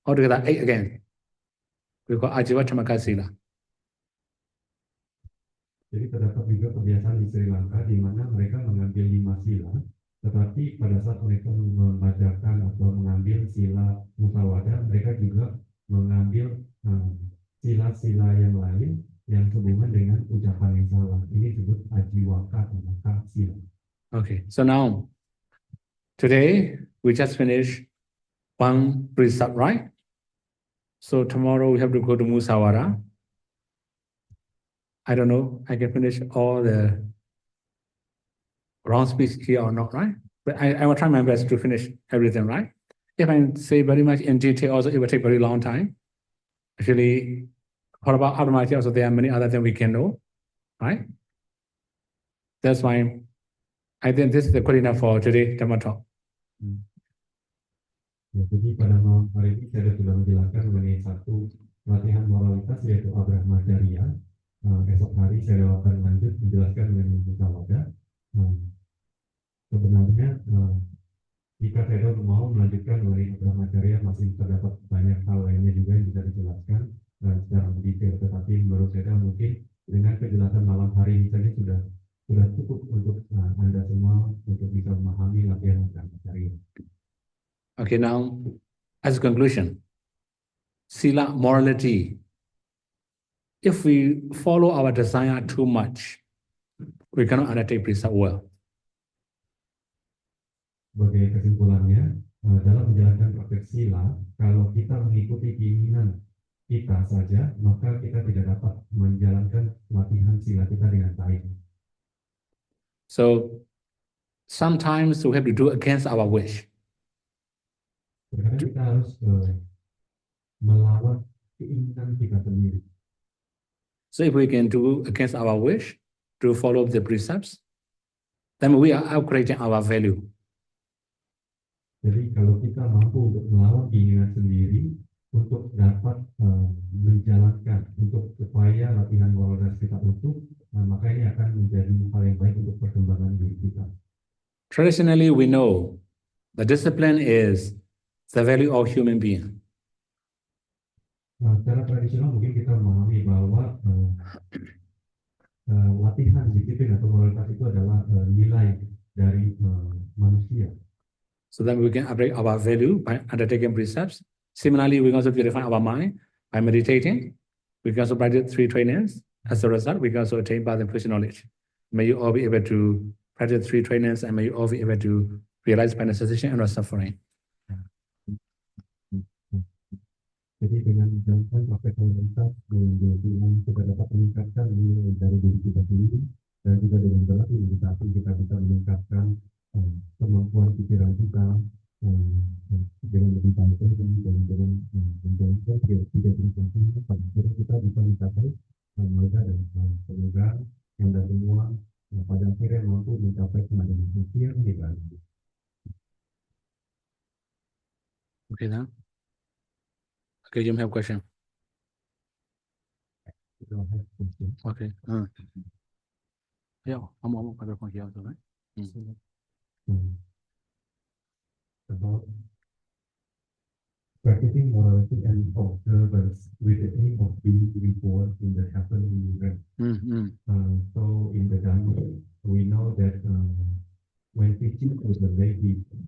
Altogether 8 again. We call Ajivatamaka Sila. Jadi terdapat juga kebiasaan di Sri Lanka di mana mereka mengambil 5 sila, tetapi pada saat mereka membacakan atau mengambil sila musawada, mereka juga mengambil sila-sila yang lain yang sehubungan dengan ucapan yang salah. Ini disebut ajiwaka tamaka sila. Okay, so now, today we just finished 1 precept, right? So tomorrow we have to go to Musawara. I don't know, I can finish all the wrong speech here or not, right? But I will try my best to finish everything, right? If I say very much in detail, also it will take very long time. Actually, what about automatically also there are many other things we can know, right? That's why I think this is the good enough for today Dhamma talk. Ya, jadi pada malam hari ini saya sudah menjelaskan mengenai satu latihan moralitas yaitu Abrahmacharya. Esok hari saya akan lanjut menjelaskan mengenai Mutawaga. Sebenarnya jika saya mau melanjutkan mengenai Abrahmacharya masih terdapat banyak hal lainnya juga yang bisa dijelaskan secara detail. Tetapi menurut saya mungkin dengan kejelasan malam hari ini saja sudah cukup untuk Anda semua untuk bisa memahami latihan Abrahmacharya. Okay, now, as a conclusion, sila, morality, if we follow our desire too much, we cannot undertake precept well. Sebagai kesimpulannya, dalam menjalankan praktek sila, kalau kita mengikuti keinginan kita saja, maka kita tidak dapat menjalankan latihan sila kita dengan baik. So, sometimes we have to do against our wish. Terkadang kita harus melawan keinginan kita sendiri. So if we can do against our wish to follow the precepts, then we are upgrading our value. Jadi kalau kita mampu untuk melawan keinginan sendiri untuk dapat menjalankan untuk supaya latihan moralitas kita utuh, maka ini akan menjadi hal yang baik untuk perkembangan diri kita. Traditionally, we know the discipline is the value of human being. Secara tradisional mungkin kita memahami bahwa latihan disiplin atau moralitas itu adalah nilai dari manusia. So then we can upgrade our value by undertaking precepts. Similarly, we can also purify our mind by meditating. We can also practice 3 trainings. As a result, we can also attain path and spiritual knowledge. May you all be able to practice 3 trainings and may you all be able to realize by cessation and not suffering. Jadi dengan menjalankan praktek moralitas dengan disciplin kita dapat meningkatkan nilai dari diri kita sendiri dan juga dengan berlatih meditasi kita bisa meningkatkan kemampuan pikiran kita dengan lebih baik lagi dan dengan menjalankan tidak berpengaruh pada akhirnya kita bisa mencapai mereka dan semoga Anda semua pada akhirnya mampu mencapai kemandirian sosial di dalam. Okay, then. Okay, you have a question. Okay. Yeah, I'm microphone here also, right? About practicing morality and observance with the aim of being reborn in the heavenly realm. So in the Dhamma, we know that when teaching to the lay people,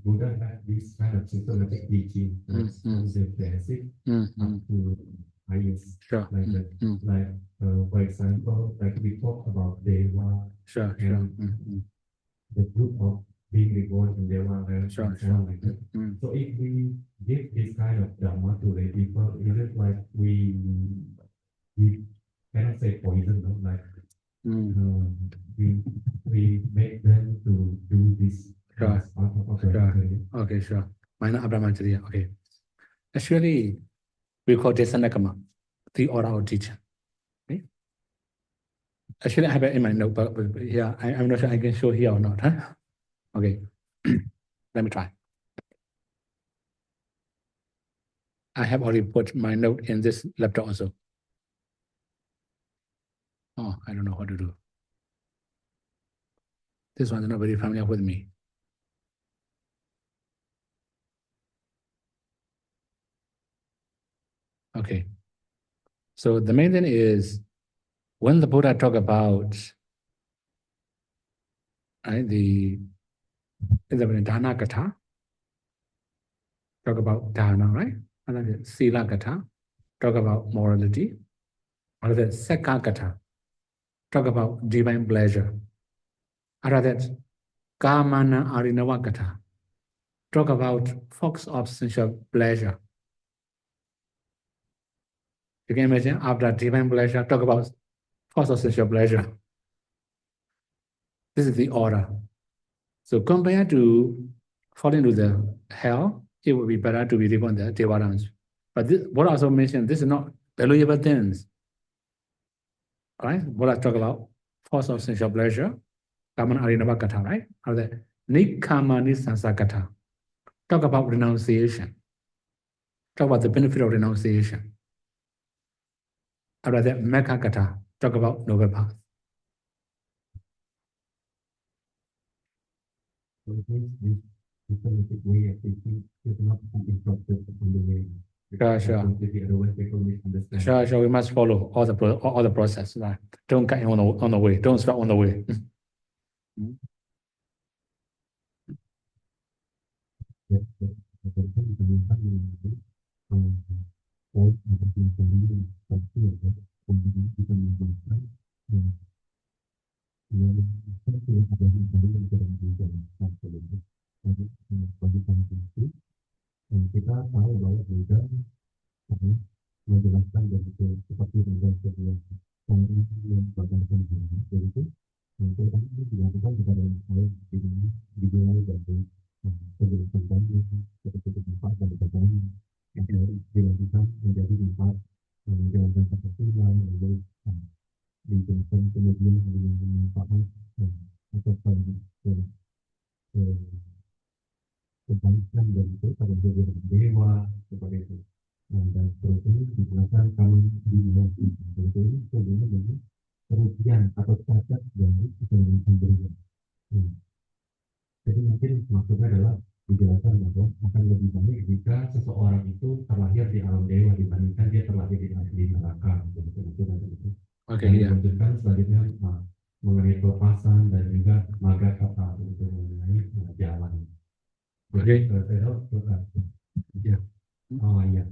Buddha had this kind of systematic teaching from the basic up to highest. Sure. Like that. Like for example, like we talk about Deva, Sure. the group of being reborn in Deva realm, Sure. and so on like that. So if we give this kind of Dhamma to lay people, it is like we cannot say poison, no? Like we make them to do this. Sure. as part of our Sure. practice. Okay, sure. Minor Abrahmacharya. Okay. Actually, we call this Sanakama, the oral teacher. Okay? Actually, I have it in my notebook, but yeah, I'm not sure I can show here or not. Huh? Okay. Let me try. I have already put my note in this laptop also. Oh, I don't know what to do. This one is not very familiar with me. Okay. So the main thing is when the Buddha talk about the Dana Katha, talk about Dana, right? And then Sila Katha, talk about morality. Or the Sakka Katha, talk about divine pleasure. Or that Kamana Arinava Katha, talk about force of sensual pleasure. You can imagine after divine pleasure, talk about force of sensual pleasure. This is the order. So compared to falling to the hell, it would be better to be reborn in the Devadans. But this, what I also mentioned, this is not valuable things. Right? What I talk about, force of sensual pleasure, Kamana Arinava Katha, right? Or the Nikkama Nisansa Katha. Talk about renunciation. Talk about the benefit of renunciation. Or the Mekha Katha. Talk about noble path. So it means this systematic way of thinking is not uninterrupted on the way. Sure. Otherwise people misunderstand. Sure, we must follow all the process. Right? Don't cut on the way. Don't stop on the way. Yes, tentang tentang mengenai poin atau pilihan pasti ada kemudian kita menggunakan yang satu ada yang baru yang sedang dijalankan sebelumnya. Jadi bagi kami itu kita tahu bahwa Buddha menjelaskan begitu seperti dengan sebuah orang yang berdasarkan diri begitu. Terutama ini dilakukan kepada orang lain dimulai dari penjelasan tadi seperti tempat dan sebagainya yang dilakukan menjadi tempat menjalankan kepentingan lalu dijelaskan kemudian dengan manfaat atau kebaikan dan itu pada jadi dewa seperti itu. Dan seterusnya dijelaskan kalau di dunia itu sebenarnya jadi kerugian atau cacat dari kesenangan sendiri. Jadi mungkin maksudnya adalah dijelaskan bahwa akan lebih baik jika seseorang itu terlahir di alam dewa dibandingkan dia terlahir di neraka. Begitu. Oke, Dan iya. dilanjutkan selanjutnya mengenai pelepasan dan juga maga kata itu mengenai jalan. Jadi saya tahu ya. Oh iya.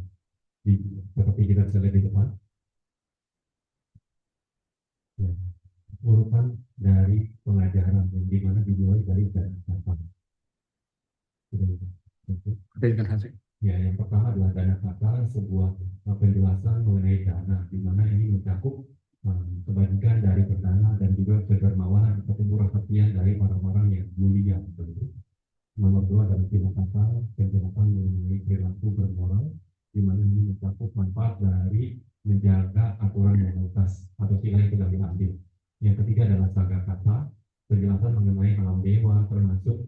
Seperti kita bisa lihat di depan. Ya. Urutan dari pengajaran yang dimana dimulai dari dana kata. Ya, yang pertama adalah dana kata, sebuah penjelasan mengenai dana, di mana ini mencakup kebajikan dari perdana dan juga kedermawanan atau murah hatian dari orang-orang yang mulia. Nomor dua adalah dana kata, penjelasan mengenai perilaku bermoral, di mana ini mencakup manfaat dari menjaga aturan moralitas atau sila yang sudah diambil. Yang ketiga adalah saga kata, penjelasan mengenai alam dewa termasuk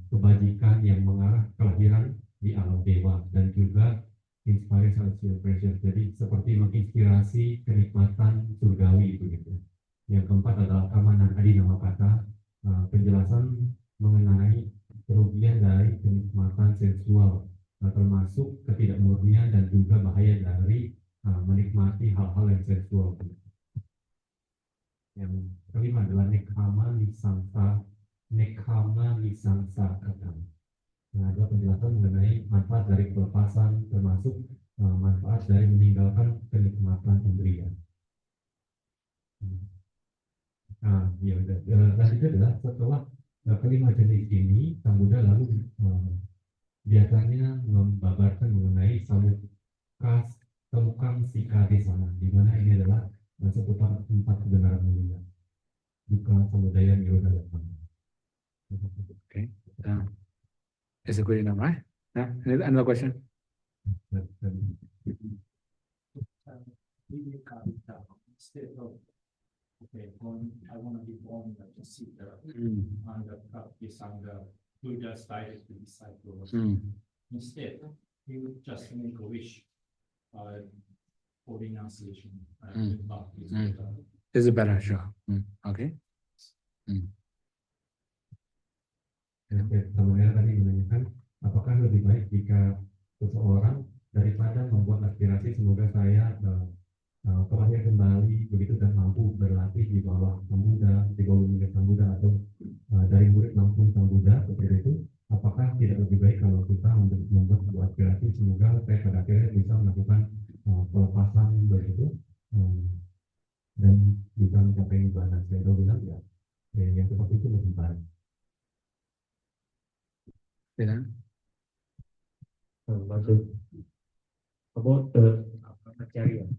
kebajikan yang mengarah kelahiran di alam dewa dan juga inspiration celebration, jadi seperti menginspirasi kenikmatan surgawi begitu. Yang keempat adalah keamanan adinama kata, penjelasan mengenai kerugian dari kenikmatan seksual, termasuk ketidakmurnian dan juga bahaya dari menikmati hal-hal yang seksual. Yang kelima adalah nekama nisangsa kata. Nah, ada penjelasan mengenai manfaat dari pelepasan, termasuk manfaat dari meninggalkan kenikmatan indria. Nah, ya udah. Dan itu adalah setelah kelima jenis ini, Sang Buddha lalu biasanya membabarkan mengenai samukam sika di sana, di mana ini adalah seputar 4 kebenaran mulia. Dukkha, samudaya, nirodha, dan moksha. Okay. Is it good enough, right? Yeah. Another question? Instead of I want to be born to see the practice and the Buddha's direct disciples. Instead, he would just make a wish for renunciation and practice. Is it better? Sure. Okay. Samuel tadi menanyakan, apakah lebih baik jika seseorang daripada membuat aspirasi semoga saya terlahir kembali begitu dan mampu berlatih di bawah Sang Buddha, di bawah murid Sang Buddha atau dari murid langsung Sang Buddha seperti itu, apakah tidak lebih baik kalau kita membuat sebuah aspirasi semoga saya pada akhirnya bisa melakukan pelepasan begitu dan bisa mencapai nibbana? Saya bilang ya, yang seperti itu lebih baik. About the material.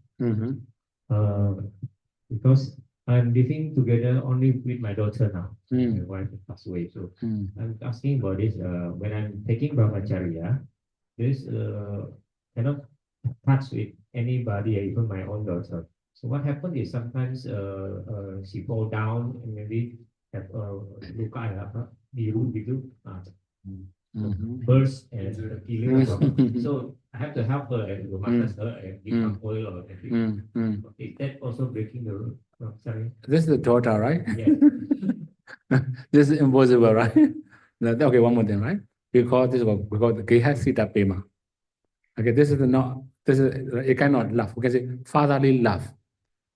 Because I'm living together only with my daughter now. Mm. My wife passed away, so Mm. I'm asking about this. When I'm taking brahmacharya, there's cannot touch with anybody, even my own daughter. So what happened is sometimes she fall down and maybe have luka apa biru gitu, Mhm. burst and healing. Mm. So I have to help her and massage her and give her oil or anything. Is that also breaking the rule? Oh, sorry. This is the daughter, right? Yeah. This is impossible, right? Okay, one more thing, right? We call this what we call the Gehasita Pema. Okay, this is not, this is, it cannot love. We can say fatherly love.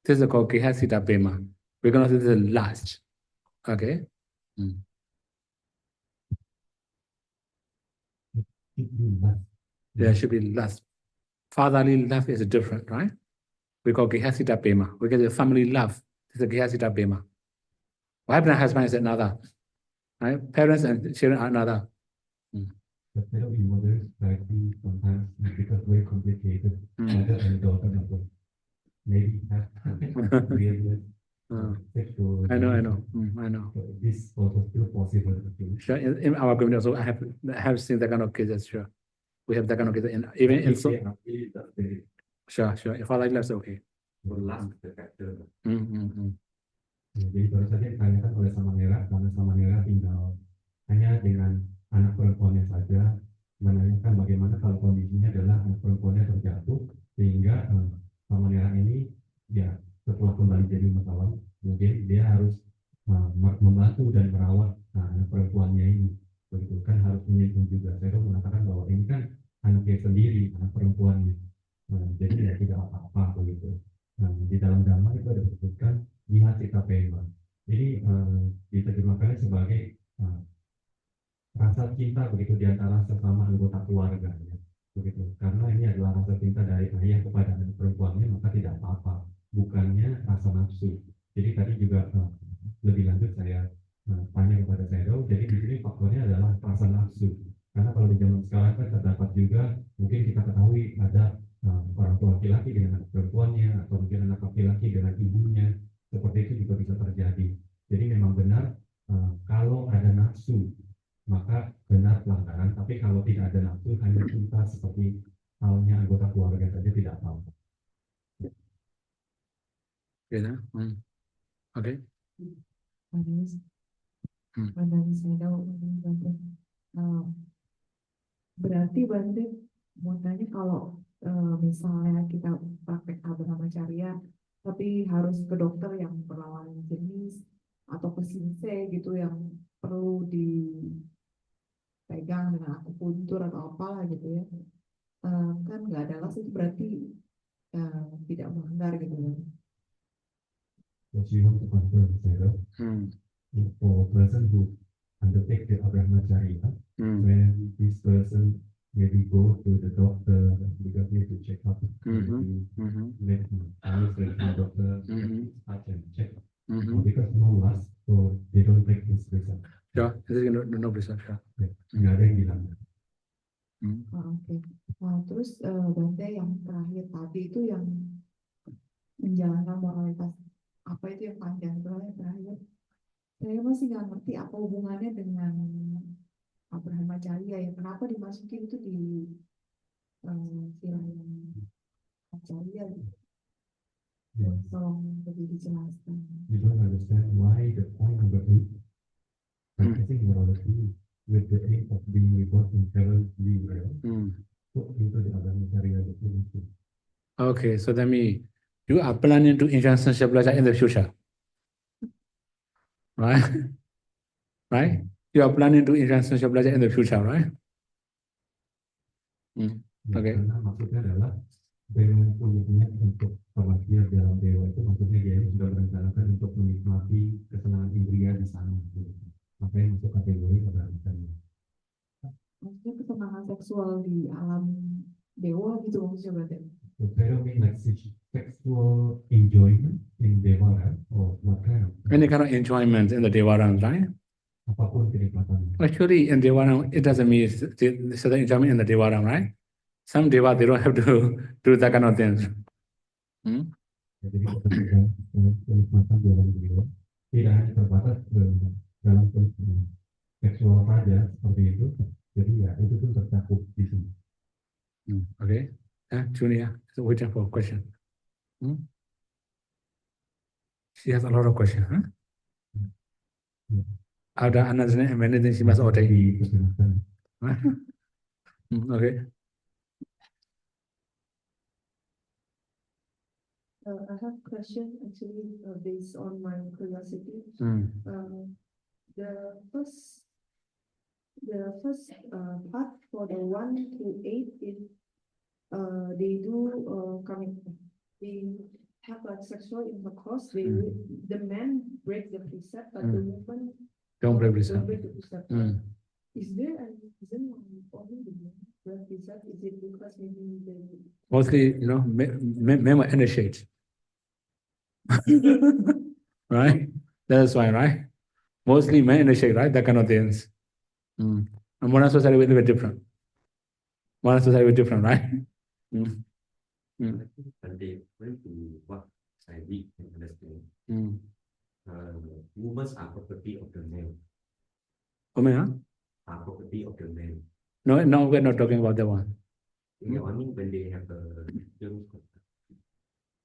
This is called Gehasita Pema. We're going to say this is lust. Okay? Mm. There should be lust. Fatherly love is different, right? We call Gehasita Pema. We can say family love. This is Gehasita Pema. Wife and husband is another. Right? Parents and children are another. The therapy model slightly sometimes becomes very complicated. Mother and daughter maybe have real sexual. I know. So this also still possible. Sure. In our community also, I have seen that kind of cases. Sure, we have that kind of cases. Even in so. Sure. If I like that's okay. Last the factor. Jadi baru saja ditanyakan oleh Samanera, karena Samanera tinggal hanya dengan anak perempuannya saja, menanyakan bagaimana kalau kondisinya adalah anak perempuannya terjatuh, sehingga Samanera ini ya setelah kembali jadi masalah, mungkin dia harus membantu dan merawat anak perempuannya ini. Begitu kan harus menyinggung juga. Saya mengatakan bahwa ini kan anaknya sendiri, anak perempuannya. Jadi ya tidak apa-apa begitu. Di dalam Dhamma itu ada disebutkan Gehasita Pema. Jadi diterjemahkannya sebagai rasa cinta begitu di antara sesama anggota keluarga, ya. Begitu. Karena ini adalah rasa cinta dari ayah kepada anak perempuannya, maka tidak apa-apa. Bukannya rasa nafsu. Jadi tadi juga lebih lanjut saya tanya kepada Sero. Jadi di sini faktornya adalah rasa nafsu. Karena kalau di zaman sekarang kan terdapat juga mungkin kita ketahui ada orang tua laki-laki dengan anak perempuannya, atau mungkin anak laki-laki dengan ibunya. Seperti itu juga bisa terjadi. Jadi memang benar kalau ada nafsu maka benar pelanggaran. Tapi kalau tidak ada nafsu, hanya cinta seperti halnya anggota keluarga saja, tidak apa-apa. Okay. Berarti Bante mau tanya kalau misalnya kita praktek brahmacharya tapi harus ke dokter yang berlawan jenis atau ke sinse gitu yang perlu dipegang dengan akupuntur atau apalah gitu ya, kan nggak ada las, itu berarti tidak melanggar gitu ya. What you want to confirm, Sarah, for a person who undertake the brahmacharya, when this person maybe go to the doctor because he has to check up, let the doctor check, because no last, so they don't take this result. Sure, this is no result. Sure. Nggak ada yang bilang. Oke. Nah, terus Bante yang terakhir tadi itu yang menjalankan moralitas apa itu yang panjang yang terakhir, saya masih nggak ngerti apa hubungannya dengan brahmacharya ya, kenapa dimasukin itu di brahmacharya gitu. Tolong lebih dijelaskan. You don't understand why the point number 8, practicing morality with the aim of being reborn in heavenly realm, put into the brahmacharya definition. Okay, so that means you are planning to enjoy sunshine pleasure in the future, right? Right? You are planning to enjoy sunshine pleasure in the future, right? Okay. Karena maksudnya adalah dengan punya niat untuk terlahir dalam dewa itu, maksudnya dia sudah merencanakan untuk menikmati kesenangan indria di sana. Makanya masuk kategori brahmacharya. Maksudnya kesenangan seksual di alam dewa gitu maksudnya berarti. So I don't mean like sexual enjoyment in Devara or what kind of Any kind of enjoyment in the Devaram, right? apapun kenikmatannya. Actually, in Devaram, it doesn't mean certain enjoyment in the Devaram, right? Some Deva, they don't have to do that kind of things. Ya, jadi kenikmatan di dalam jiwa tidak hanya terbatas dalam seksual saja seperti itu. Jadi ya itu pun tercakup di sini. Okay. Junia, so waiting for a question. She has a lot of questions. Huh? Ada another many things she must order. Dipersilakan. Okay. I have a question actually based on my curiosity. The first part for the 1 to 8 is they do they have like sexual intercourse. The men break the precept, but the women Don't break this don't up. break the precept. Is there a reason why only the men break precept? Is it because maybe they Mostly, men were initiated. Right? That's why, right? Mostly men initiate, right? That kind of things. And modern society will be a bit different. Modern society will be different, right? And they went to what I read and understand. Women are property of the men. Women, huh? Are property of the men. No, we're not talking about that one. Yeah, I mean when they have a terms contract.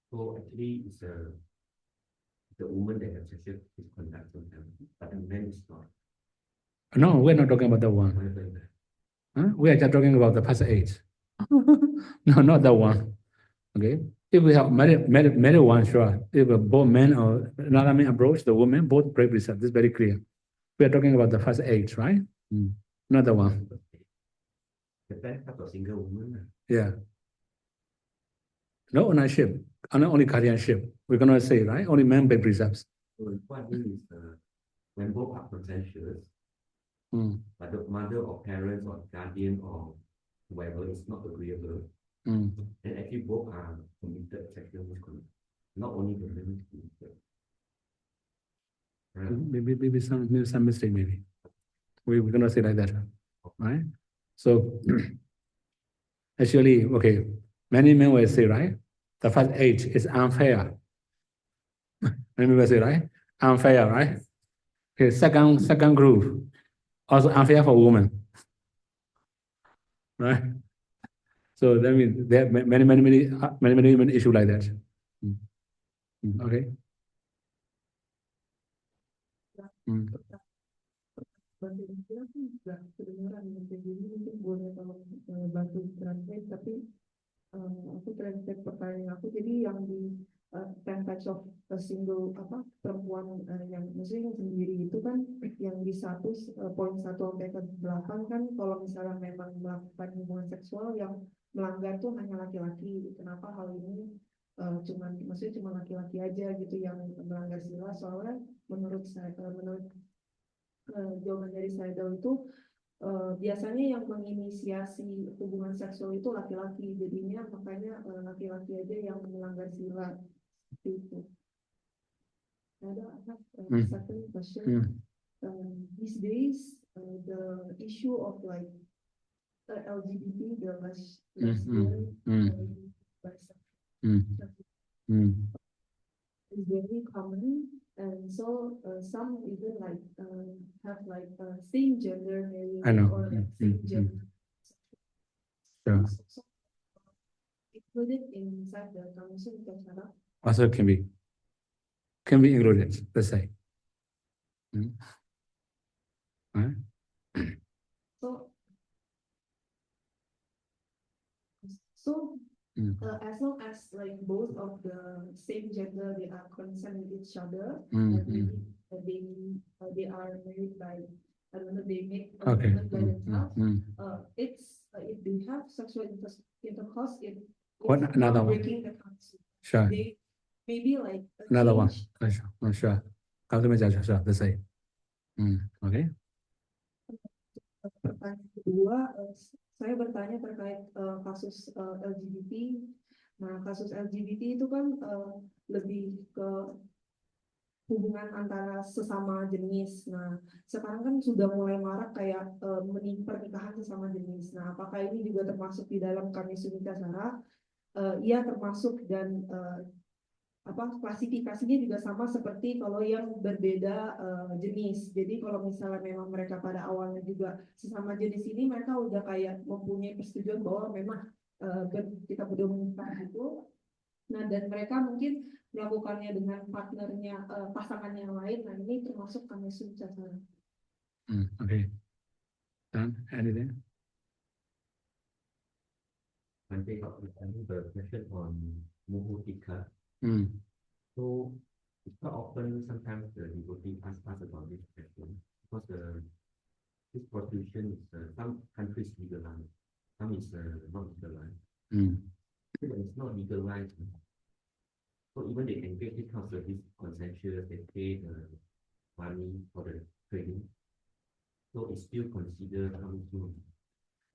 So actually it's the woman that has sexual misconduct with them, but the man is not. No, we're not talking about that one. We are just talking about the past 8. No, not that one. Okay. If we have married one, sure. If both men or another man approach the woman, both break precept. This is very clear. We are talking about the first 8, right? Not the one. The best type of single woman. Yeah. No ownership, only guardianship. We're gonna say, right? Only men break precepts. So what I mean is when both are consensuous, but the mother or parents or guardian or whoever is not agreeable, then actually both are committed sexual misconduct. Not only the men is committed. Maybe some mistake, maybe. We're gonna say like that, right? So actually, okay, many men will say, right? The first 8 is unfair. Many people say, right? Unfair, right? Okay, second group, also unfair for women. Right? So that means there are many issues like that. Okay. Kedengaran jadi mungkin boleh kalau bantu translate, tapi aku translate pertanyaan aku. Jadi yang di 10 types of single perempuan yang maksudnya yang sendiri itu kan yang di 1.1 sampai ke 8 kan kalau misalnya memang melakukan hubungan seksual yang melanggar tuh hanya laki-laki. Kenapa hal ini maksudnya cuma laki-laki aja gitu yang melanggar sila? Soalnya menurut jawaban dari saya itu biasanya yang menginisiasi hubungan seksual itu laki-laki, jadinya makanya laki-laki aja yang melanggar sila itu. Ada second question. These days the issue of like LGBT, the lesbian, is very common. And so some even like have like same gender marriage I know. or like same gender. Sure. So, included inside the Kamusu Vipassana. Also can be included, let's say. Right? So as long as like both of the same gender they are consent with each other, and maybe they are married by, I don't know, they make agreement by themselves. It's if they have sexual intercourse, it's Another not one. breaking the council. Sure. They maybe like Another one. change. Sure. Sure. Let's say. Okay. Pertanyaan kedua, saya bertanya terkait kasus LGBT. Nah, kasus LGBT itu kan lebih ke hubungan antara sesama jenis. Nah, sekarang kan sudah mulai marak kayak pernikahan sesama jenis. Nah, apakah ini juga termasuk di dalam Kami Sunika Sara? Iya termasuk, dan klasifikasinya juga sama seperti kalau yang berbeda jenis. Jadi kalau misalnya memang mereka pada awalnya juga sesama jenis ini, mereka udah kayak mempunyai persetujuan bahwa memang kita berdua menikah itu. Nah, dan mereka mungkin melakukannya dengan partnernya, pasangan yang lain. Nah, ini termasuk kami sucana. Okay. Dan anything? One thing about the question on muhutika. So it's quite often sometimes the devotee ask us about this question because this prostitution is some countries legalized, some is not legalized. So when it's not legalized, so even they engage this kind of service consensual, they pay the money for the training. So it's still considered harmful.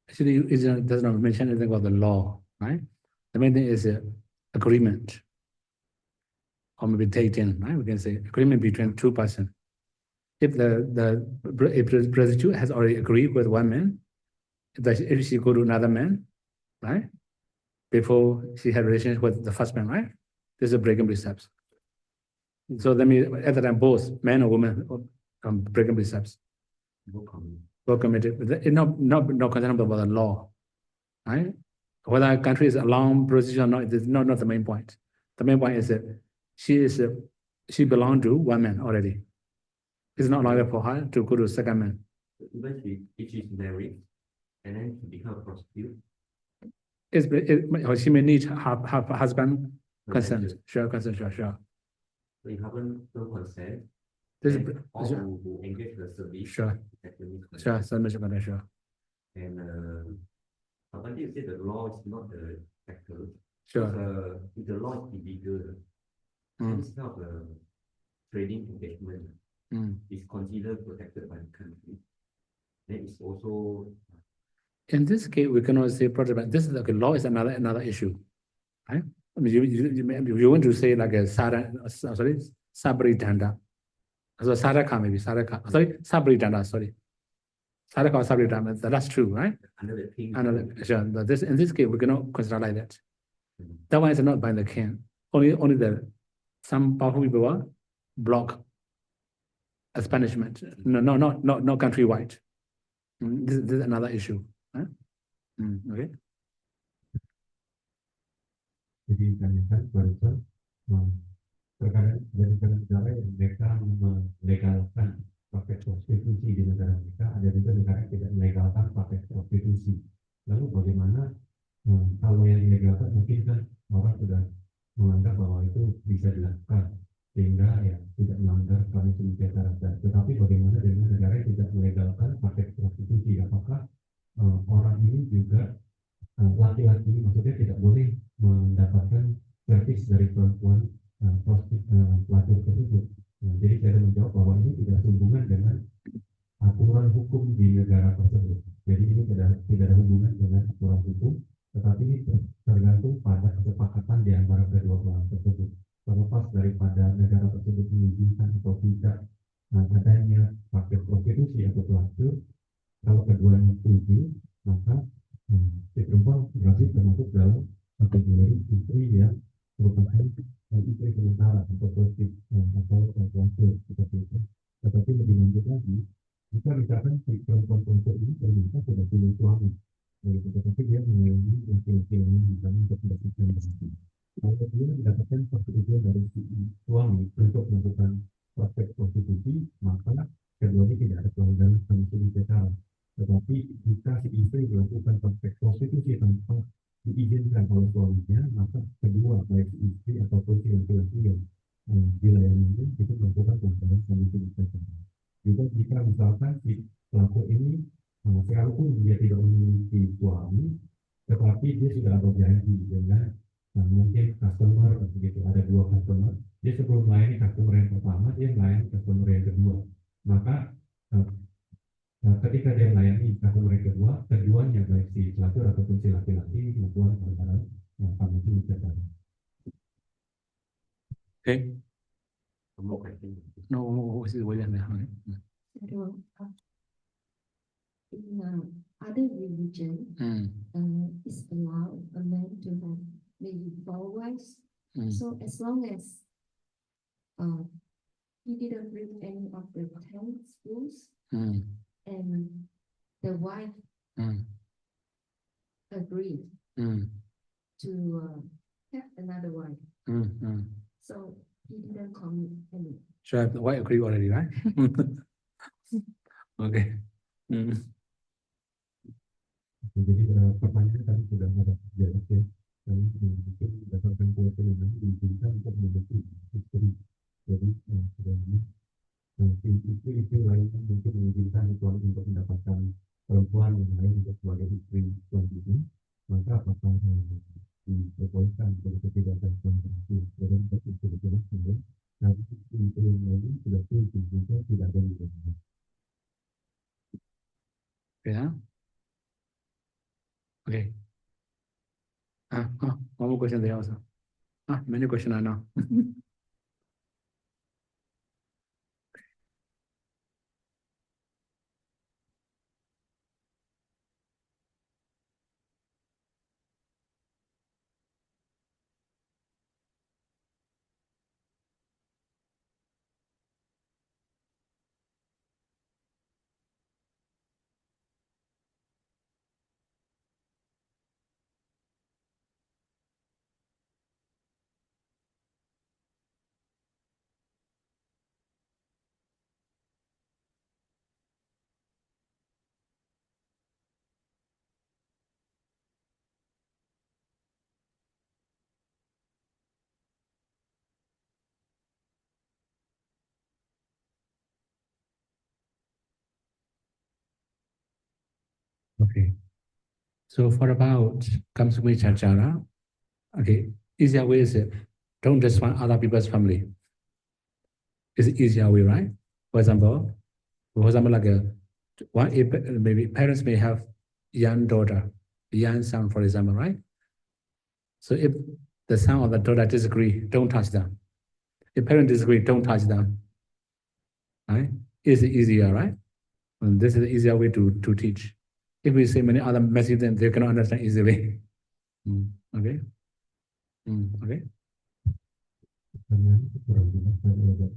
Actually, it does not mention anything about the law, right? The main thing is agreement, or maybe dating, right? We can say agreement between two persons. If the prostitute has already agreed with one man, if she go to another man, right? Before she had relationship with the first man, right? This is a breaking precepts. So that means at the time both man or woman breaking precepts. Both committed. It's not concerned about the law, right? Whether a country is allowing prostitution or not, it is not the main point. The main point is that she belonged to one man already. It's not allowed for her to go to a second man. Even if she's married and then she becomes a prostitute, she may need her husband consent. Sure. So you haven't no consent. This is all who engage the service. Sure. Sure. And but you say the law is not the factor. Sure. If the law is illegal, this kind of trading engagement is considered protected by the country. Then it's also. In this case, we cannot say protect. This is like law is another issue, right? I mean, you want to say like a sabri danda. So saraka maybe saraka. Sorry, sabri danda. Sorry, saraka or sabri danda. That's true, right? Another thing. Sure. But in this case, we cannot consider like that. That one is not by the king. Only some powerful people will block as punishment. No, not countrywide. This is another issue. Huh? Okay. Jadi tanyakan barusan terkadang dari negara yang mereka melegalkan praktek prostitusi di negara mereka, ada juga negara yang tidak melegalkan praktek prostitusi. Lalu bagaimana kalau yang dilegalkan mungkin kan orang sudah menganggap bahwa itu bisa dilakukan sehingga ya tidak melanggar kami sebagai rasa. Tetapi bagaimana dengan negara yang tidak melegalkan praktek prostitusi? Apakah orang ini juga laki-laki maksudnya tidak boleh mendapatkan servis dari perempuan pelacur tersebut? Jadi saya menjawab bahwa ini tidak sehubungan dengan aturan hukum di negara tersebut. Jadi ini tidak ada hubungan dengan aturan hukum, tetapi ini tergantung pada kesepakatan di antara kedua belah tersebut. Terlepas daripada negara tersebut mengizinkan atau tidak adanya praktek prostitusi atau pelacur, kalau keduanya setuju, maka si perempuan berarti termasuk dalam kategori istri yang merupakan istri sementara atau pelacur seperti itu. Tetapi lebih lanjut lagi, jika misalkan si perempuan pelacur ini ternyata sudah punya suami, tetapi dia mengalami laki-laki lain misalnya untuk mendapatkan berhenti. Kalau dia mendapatkan persetujuan dari si suami untuk melakukan praktek prostitusi, maka keduanya tidak ada pelanggaran sama sekali. Tetapi jika si istri melakukan praktek prostitusi tanpa diizinkan oleh suaminya, maka kedua baik si istri ataupun si laki-laki yang dilayaninya itu melakukan pelanggaran sama sekali. Juga jika misalkan si pelaku ini sekalipun dia tidak memiliki suami, tetapi dia sudah berjanji dengan mungkin customer begitu, ada dua customer, dia sebelum melayani customer yang pertama, dia melayani customer yang kedua, maka ketika dia melayani customer yang kedua, keduanya baik si pelacur ataupun si laki-laki melakukan pelanggaran yang kami itu mencatat. Okay. No question. No, this is William. In other religion, it's allowed a man to have maybe 4 wives. So as long as he didn't read any of the 10 rules, Mm. and the wife Mm. agreed Mm. to have another wife. Mm. Mm. So he didn't commit any. So the wife agree already, right? Okay. Mm. Jadi pertanyaan tadi sudah ada terjadi ya, dan itu berdasarkan keyakinan ini diizinkan untuk memiliki istri. Jadi sudah ini istri lain mungkin mengizinkan tuan untuk mendapatkan perempuan yang lain untuk sebagai istri tuan itu, maka apakah diperbolehkan begitu tidak ada konsentrasi dan itu jelas kemudian nanti istri yang lain sudah juga tidak ada di dalamnya. Yeah. Okay. One more question there also. Many questions I know. Okay. So for about Kamsumi Chachara, okay, easier way is don't just find other people's family. It's easier way, right? For example, like maybe parents may have young daughter, young son, for example, right? So if the son or the daughter disagree, don't touch them. If parents disagree, don't touch them. Right? It's easier, right? And this is the easier way to teach. If we say many other messages, then they cannot understand easily. Okay? Okay? Pertanyaan kurang jelas dari agak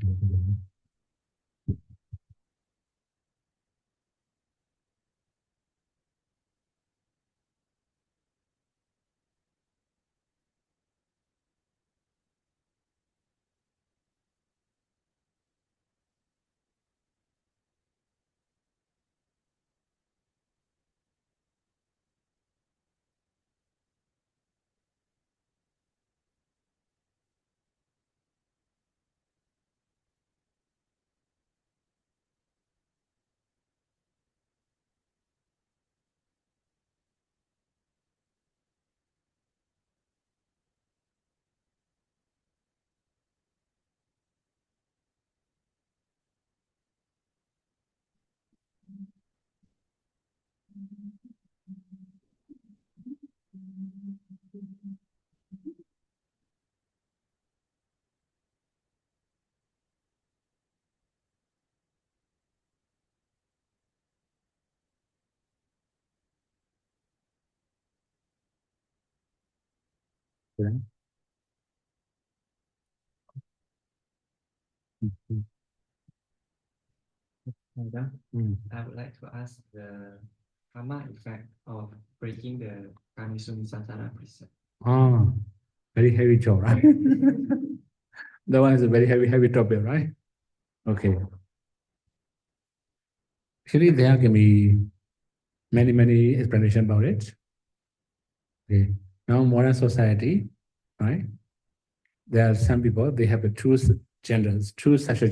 Yeah. I would like to ask the karma effect of breaking the Kamisumi Sasana precept. Very heavy job, right? That one is a very heavy topic, right? Okay. Actually, there can be many explanations about it. Okay. Now, modern society, right? There are some people, they have two genders, two sexual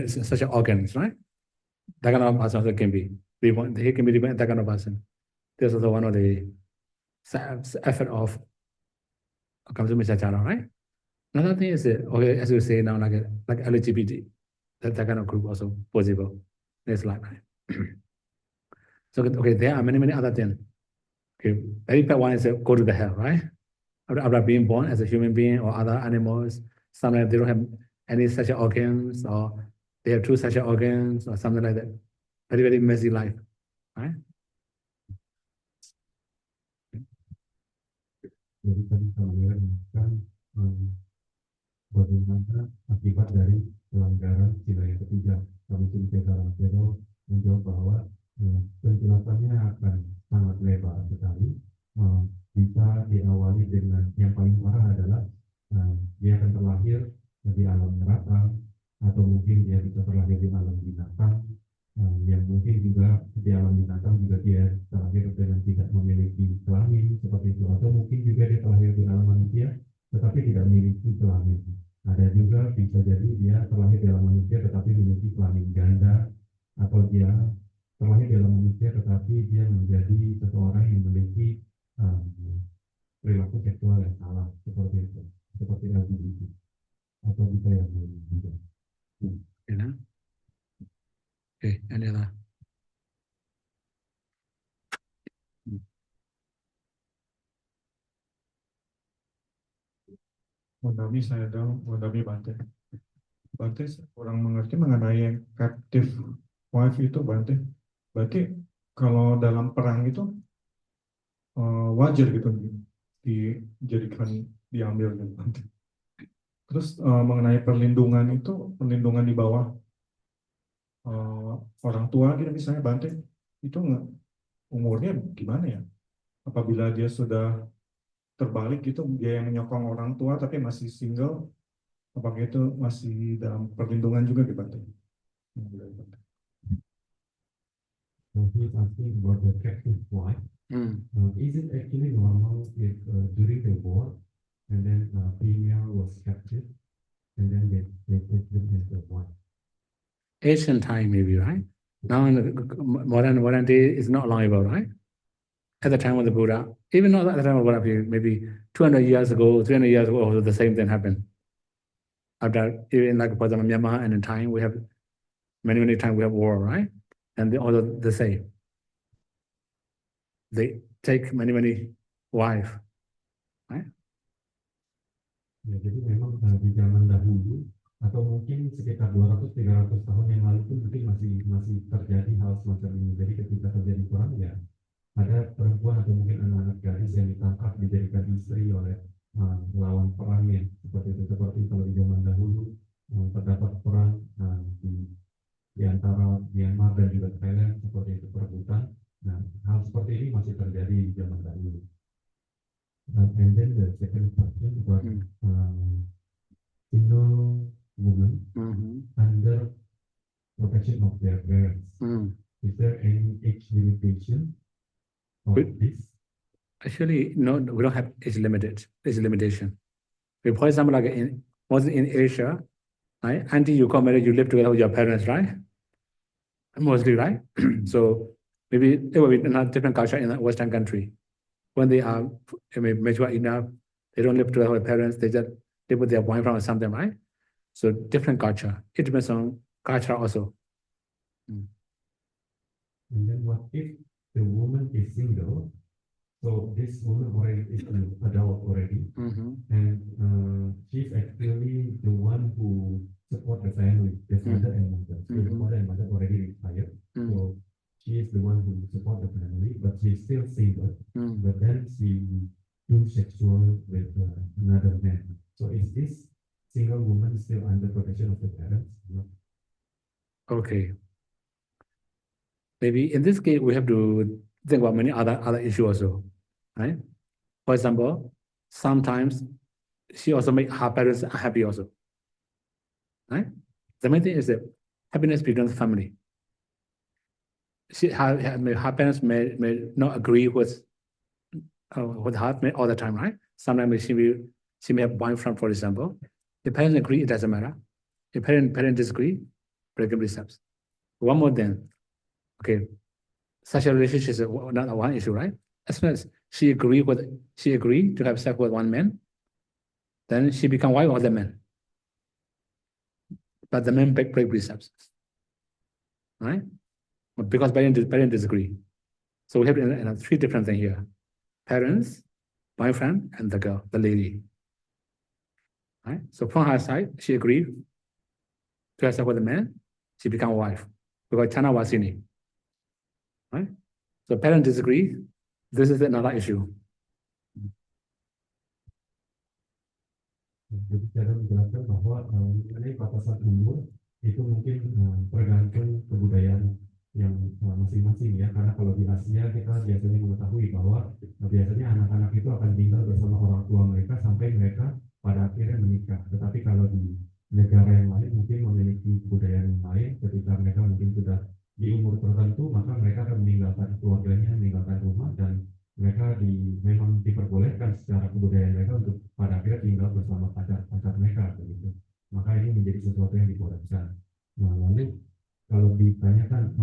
such organs, right? That kind of person also can be reborn. He can be reborn, that kind of person. There's also one of the effort of Kamsumi Sachara, right? Another thing is, okay, as you say now, like LGBT, that kind of group also possible. It's like, right? So, okay, there are many other things. Okay, very bad one is go to the hell, right? After being born as a human being or other animals, sometimes they don't have any sexual organs, or they have two sexual organs, or something like that. Very messy life, right? Jadi tadi saya mengatakan buat bagaimana akibat dari pelanggaran sila yang ketiga. Kami Cintara Pero menjawab bahwa penjelasannya akan sangat lebar sekali. Bisa diawali dengan yang paling parah adalah dia akan terlahir di alam neraka, atau mungkin dia bisa terlahir di alam binatang, yang mungkin juga di alam binatang juga dia terlahir dengan tidak memiliki kelamin seperti itu, atau mungkin juga dia terlahir di alam manusia tetapi tidak memiliki kelamin. Ada juga bisa jadi dia terlahir di alam manusia tetapi memiliki kelamin ganda, atau dia terlahir di alam manusia tetapi dia menjadi seseorang yang memiliki perilaku seksual yang salah seperti itu, seperti LGBT, atau bisa yang lain juga. Okay, any other? Wandami saya tahu, Wandami Bante. Bante kurang mengerti mengenai captive wife itu Bante. Berarti kalau dalam perang itu wajar gitu dijadikan diambil gitu Bante. Terus mengenai perlindungan itu, perlindungan di bawah orang tua gitu misalnya Bante, itu umurnya gimana ya? Apabila dia sudah terbalik gitu, dia yang menyokong orang tua tapi masih single, apakah itu masih dalam perlindungan juga gitu? So he's asking about the captive wife. Is it actually normal if during the war and then female was captive and then they take them as the wife? Ancient time maybe, right? Now in the modern day is not long ago, right? At the time of the Buddha, even not at the time of Buddha, maybe 200 years ago, 300 years ago, also the same thing happened. After, even like for example, Myanmar and in time, we have many times we have war, right? And they also the same. They take many wives, right? Ya, jadi memang di zaman dahulu atau mungkin sekitar 200-300 tahun yang lalu pun mungkin masih terjadi hal semacam ini. Jadi ketika terjadi perang ya ada perempuan atau mungkin anak-anak gadis yang ditangkap dijadikan istri oleh lawan perangnya seperti itu. Seperti kalau di zaman dahulu terdapat perang di antara Myanmar dan juga Thailand seperti itu, perebutan. Nah, hal seperti ini masih terjadi di zaman dahulu. And then the second question about single women under protection of their parents. Is there any age limitation of this? Actually, no, we don't have age limitation. For example, like in Asia, right? Until you come married, you live together with your parents, right? Mostly, right? So maybe it will be in a different culture in a Western country. When they are mature enough, they don't live together with parents, they just live with their boyfriend or something, right? So different culture. It depends on culture also. And then what if the woman is single? So this woman already is an adult already, and she's actually the one who support the family, the father and mother. So the father and mother already retired, so she is the one who support the family, but she's still single. But then she do sexual with another man. So is this single woman still under protection of the parents? No. Okay. Maybe in this case, we have to think about many other issues also, right? For example, sometimes she also make her parents unhappy also, right? The main thing is that happiness begins with family. Her parents may not agree with her all the time, right? Sometimes she may have boyfriend, for example. The parents agree, it doesn't matter. If parents disagree, break steps. One more thing. Okay, such a relationship is not one issue, right? As soon as she agreed to have sex with one man, then she become wife of the man. But the man break precepts, right? Because parents disagree. So we have three different things here: parents, boyfriend, and the girl, the lady. Right? So from her side, she agreed to have sex with the man. She become wife because Chana Wasini. Right? So parents disagree. This is another issue. Jadi cara menjelaskan bahwa mengenai batasan umur itu mungkin tergantung kebudayaan yang masing-masing ya, karena kalau di Asia kita biasanya mengetahui bahwa biasanya anak-anak itu akan tinggal bersama orang tua mereka sampai mereka pada akhirnya menikah. Tetapi kalau di negara yang lain mungkin memiliki kebudayaan yang lain, ketika mereka mungkin sudah di umur tertentu maka mereka akan meninggalkan keluarganya, meninggalkan rumah, dan mereka memang diperbolehkan secara kebudayaan mereka untuk pada akhirnya tinggal bersama pacar-pacar mereka begitu. Maka ini menjadi sesuatu yang dibolehkan. Nah, lalu kalau ditanyakan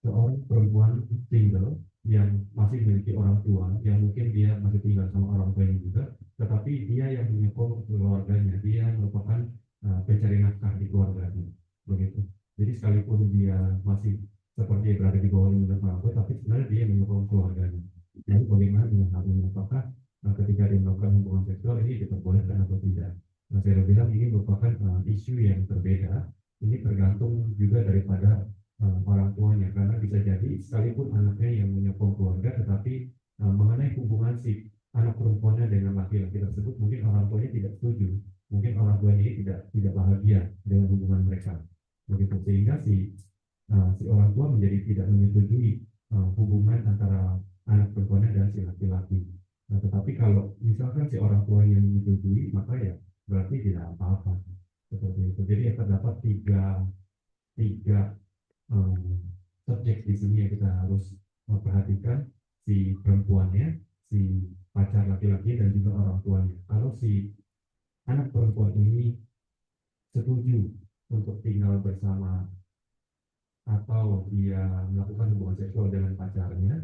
seorang perempuan single yang masih memiliki orang tua, yang mungkin dia masih tinggal sama orang tuanya juga, tetapi dia yang menyokong keluarganya, dia merupakan pencari nafkah di keluarganya, begitu. Jadi sekalipun dia masih seperti berada di bawah lindungan orang tua, tapi sebenarnya dia menyokong keluarganya. Jadi bagaimana dengan hal ini? Apakah ketika dia melakukan hubungan seksual ini diperbolehkan atau tidak? Nah, saya bilang ini merupakan isu yang berbeda. Ini tergantung juga daripada orang tuanya, karena bisa jadi sekalipun anaknya yang menyokong keluarga, tetapi mengenai hubungan si anak perempuannya dengan laki-laki tersebut mungkin orang tuanya tidak setuju, mungkin orang tuanya ini tidak bahagia dengan hubungan mereka, begitu, sehingga si orang tua menjadi tidak menyetujui hubungan antara anak perempuannya dan si laki-laki. Nah, tetapi kalau misalkan si orang tua yang menyetujui, maka ya berarti tidak apa-apa, seperti itu. Jadi terdapat tiga subjek di sini yang kita harus perhatikan, si perempuannya, si pacar laki-laki, dan juga orang tuanya. Kalau si anak perempuan ini setuju untuk tinggal bersama atau dia melakukan hubungan seksual dengan pacarnya,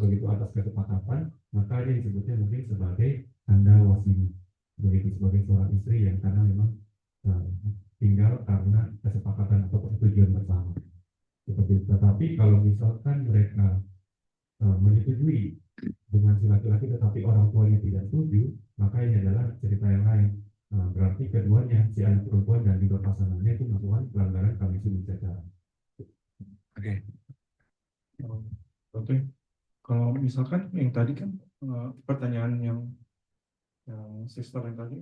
begitu atas kesepakatan, maka dia disebutnya mungkin sebagai tanda wasili, begitu, sebagai seorang istri yang karena memang tinggal karena kesepakatan atau persetujuan bersama. Seperti itu. Tetapi kalau misalkan mereka menyetujui dengan si laki-laki tetapi orang tuanya tidak setuju, maka ini adalah cerita yang lain. Berarti keduanya, si anak perempuan dan juga pasangannya itu melakukan pelanggaran kami secara. Oke. Oke. Kalau misalkan yang tadi kan pertanyaan yang sister yang tadi,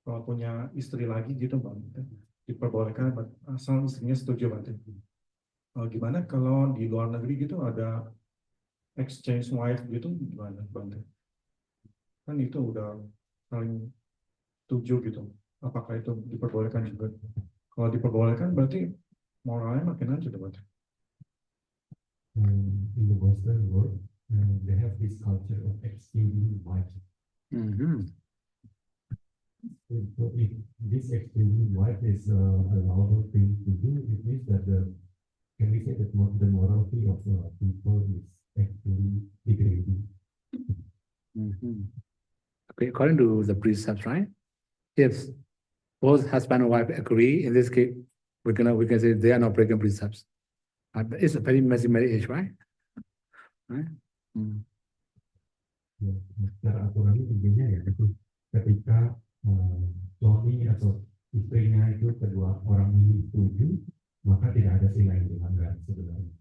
kalau punya istri lagi gitu Bang, diperbolehkan asal istrinya setuju Bang. Gimana kalau di luar negeri gitu ada exchange wife gitu, gimana Bang? Kan itu udah saling setuju gitu. Apakah itu diperbolehkan juga? Kalau diperbolehkan berarti moralnya makin lanjut Bang. In the Western world, they have this culture of exchanging wives. So if this exchanging wife is a allowable thing to do, it means that can we say that the morality of people is actually degrading. Okay, according to the precepts, right? If both husband and wife agree, in this case, we can say they are not breaking precepts. It's a very messy marriage, right? Right? Ya, secara aturannya intinya ya itu ketika suami atau istrinya itu kedua orang ini setuju, maka tidak ada sila yang dilanggar sebenarnya.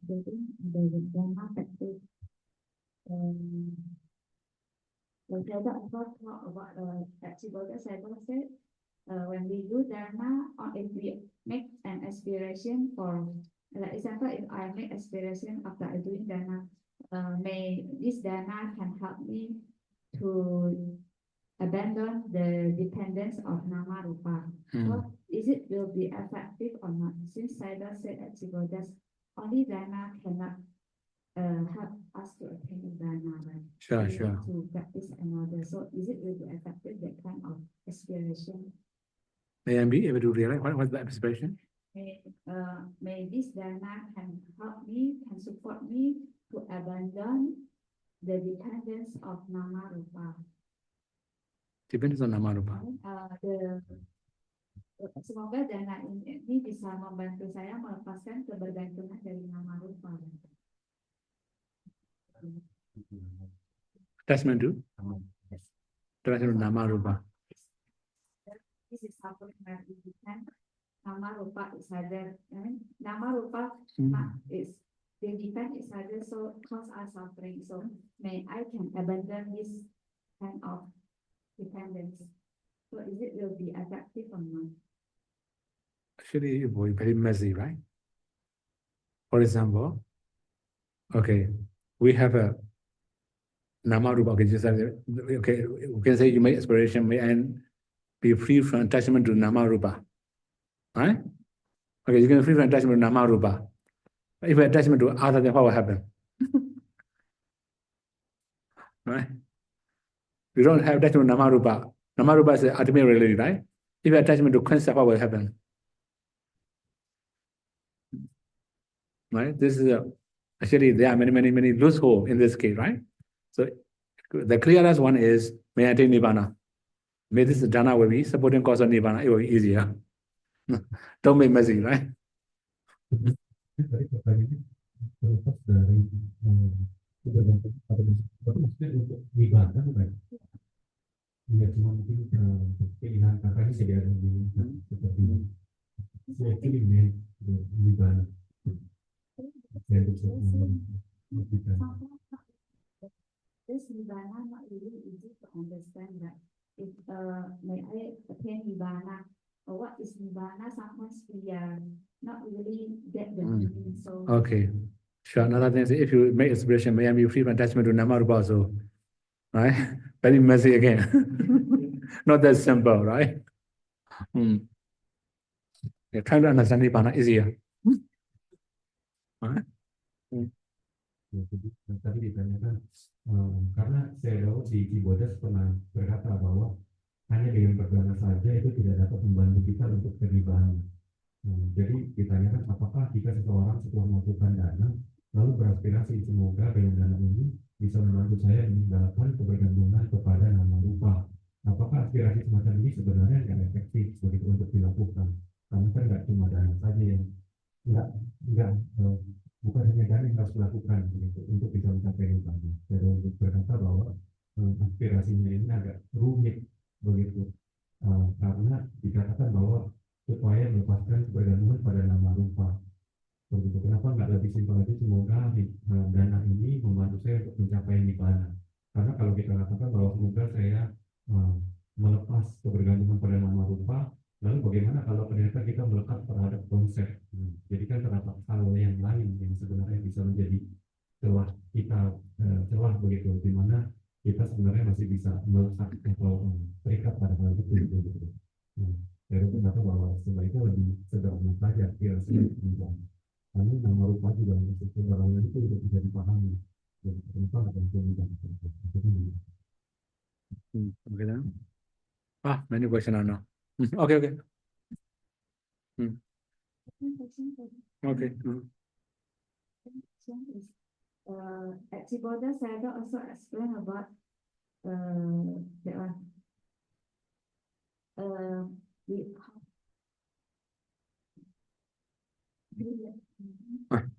Jadi ada dana efektif. When I talk about flexible, I said when we do dana, or if we make an aspiration for, like example, if I make aspiration after I doing dana, may this dana can help me to abandon the dependence of nama rupa. So is it will be effective or not? Since Saida said at Sibodas, only dana cannot help us to attain dana, right? Sure, We sure. need to practice another. So is it will be effective, that kind of aspiration? May I be able to realize what's the aspiration? May this dana can help me, can support me to abandon the dependence of nama rupa. Depends on nama rupa. Semoga dana ini bisa membantu saya melepaskan kebergantungan dari nama rupa. Attachment to? Attachment to nama rupa. this is suffering where it depends. Nama rupa is either, nama rupa is they depend each other, so cause us suffering. So may I can abandon this kind of dependence. So is it will be adaptive or not? Actually, it will be very messy, right? For example, okay, we have a nama rupa. Okay, just okay, we can say you make aspiration, may and be free from attachment to nama rupa, right? Okay, you can be free from attachment to nama rupa. If you attachment to other, then what will happen? Right? You don't have attachment to nama rupa. Nama rupa is the ultimate reality, right? If you attachment to concept, what will happen? Right? This is actually there are many loose holes in this case, right? So the clearest one is may I take nibbana. May this jhana will be supporting cause of nibbana. It will be easier. Don't make messy, right? Tadi pertanyaannya terlepas dari kebergantungan pada tapi maksudnya untuk ibadah bukan? Ya cuma mungkin pilihan kakaknya jadi ada di seperti ini. Saya pilih ibadah. Saya bisa This nibbana not really easy to understand that if may I attain nibbana or what is nibbana, sometimes we are not really get the meaning. So Okay. Sure. Another thing is if you make aspiration, may I be free from attachment to nama rupa also. Right? Very messy again. Not that simple, right? Yeah, trying to understand nibbana easier. Right? Ya, jadi tadi ditanyakan karena saya tahu di Kibodas pernah berkata bahwa hanya dengan berdana saja itu tidak dapat membantu kita untuk beribadah. Jadi ditanyakan apakah jika seseorang setelah melakukan dana lalu beraspirasi semoga dengan dana ini bisa membantu saya meninggalkan kebergantungan kepada nama rupa. Apakah aspirasi semacam ini sebenarnya tidak efektif begitu untuk dilakukan? Karena kan nggak cuma dana saja yang nggak bukan hanya dana yang harus dilakukan begitu untuk bisa mencapai nibbana. Jadi berkata bahwa aspirasinya ini agak rumit begitu karena dikatakan bahwa supaya melepaskan kebergantungan pada nama rupa. Begitu. Kenapa nggak lebih simpel aja semoga dana ini membantu saya untuk mencapai nibbana? Karena kalau kita katakan bahwa semoga saya melepas kebergantungan pada nama rupa, lalu bagaimana kalau ternyata kita melekat terhadap konsep? Jadi kan terdapat hal yang lain yang sebenarnya bisa menjadi celah kita celah begitu, di mana kita sebenarnya masih bisa melekat atau terikat pada hal itu begitu. Saya berkata bahwa sebaiknya lebih sederhana saja kira-kira karena nama rupa juga untuk sederhana itu tidak bisa dipahami. Jadi kenapa ada yang jadi Okay then. Many questions now. Okay. Okay. At Cibodas, I also explain about that one.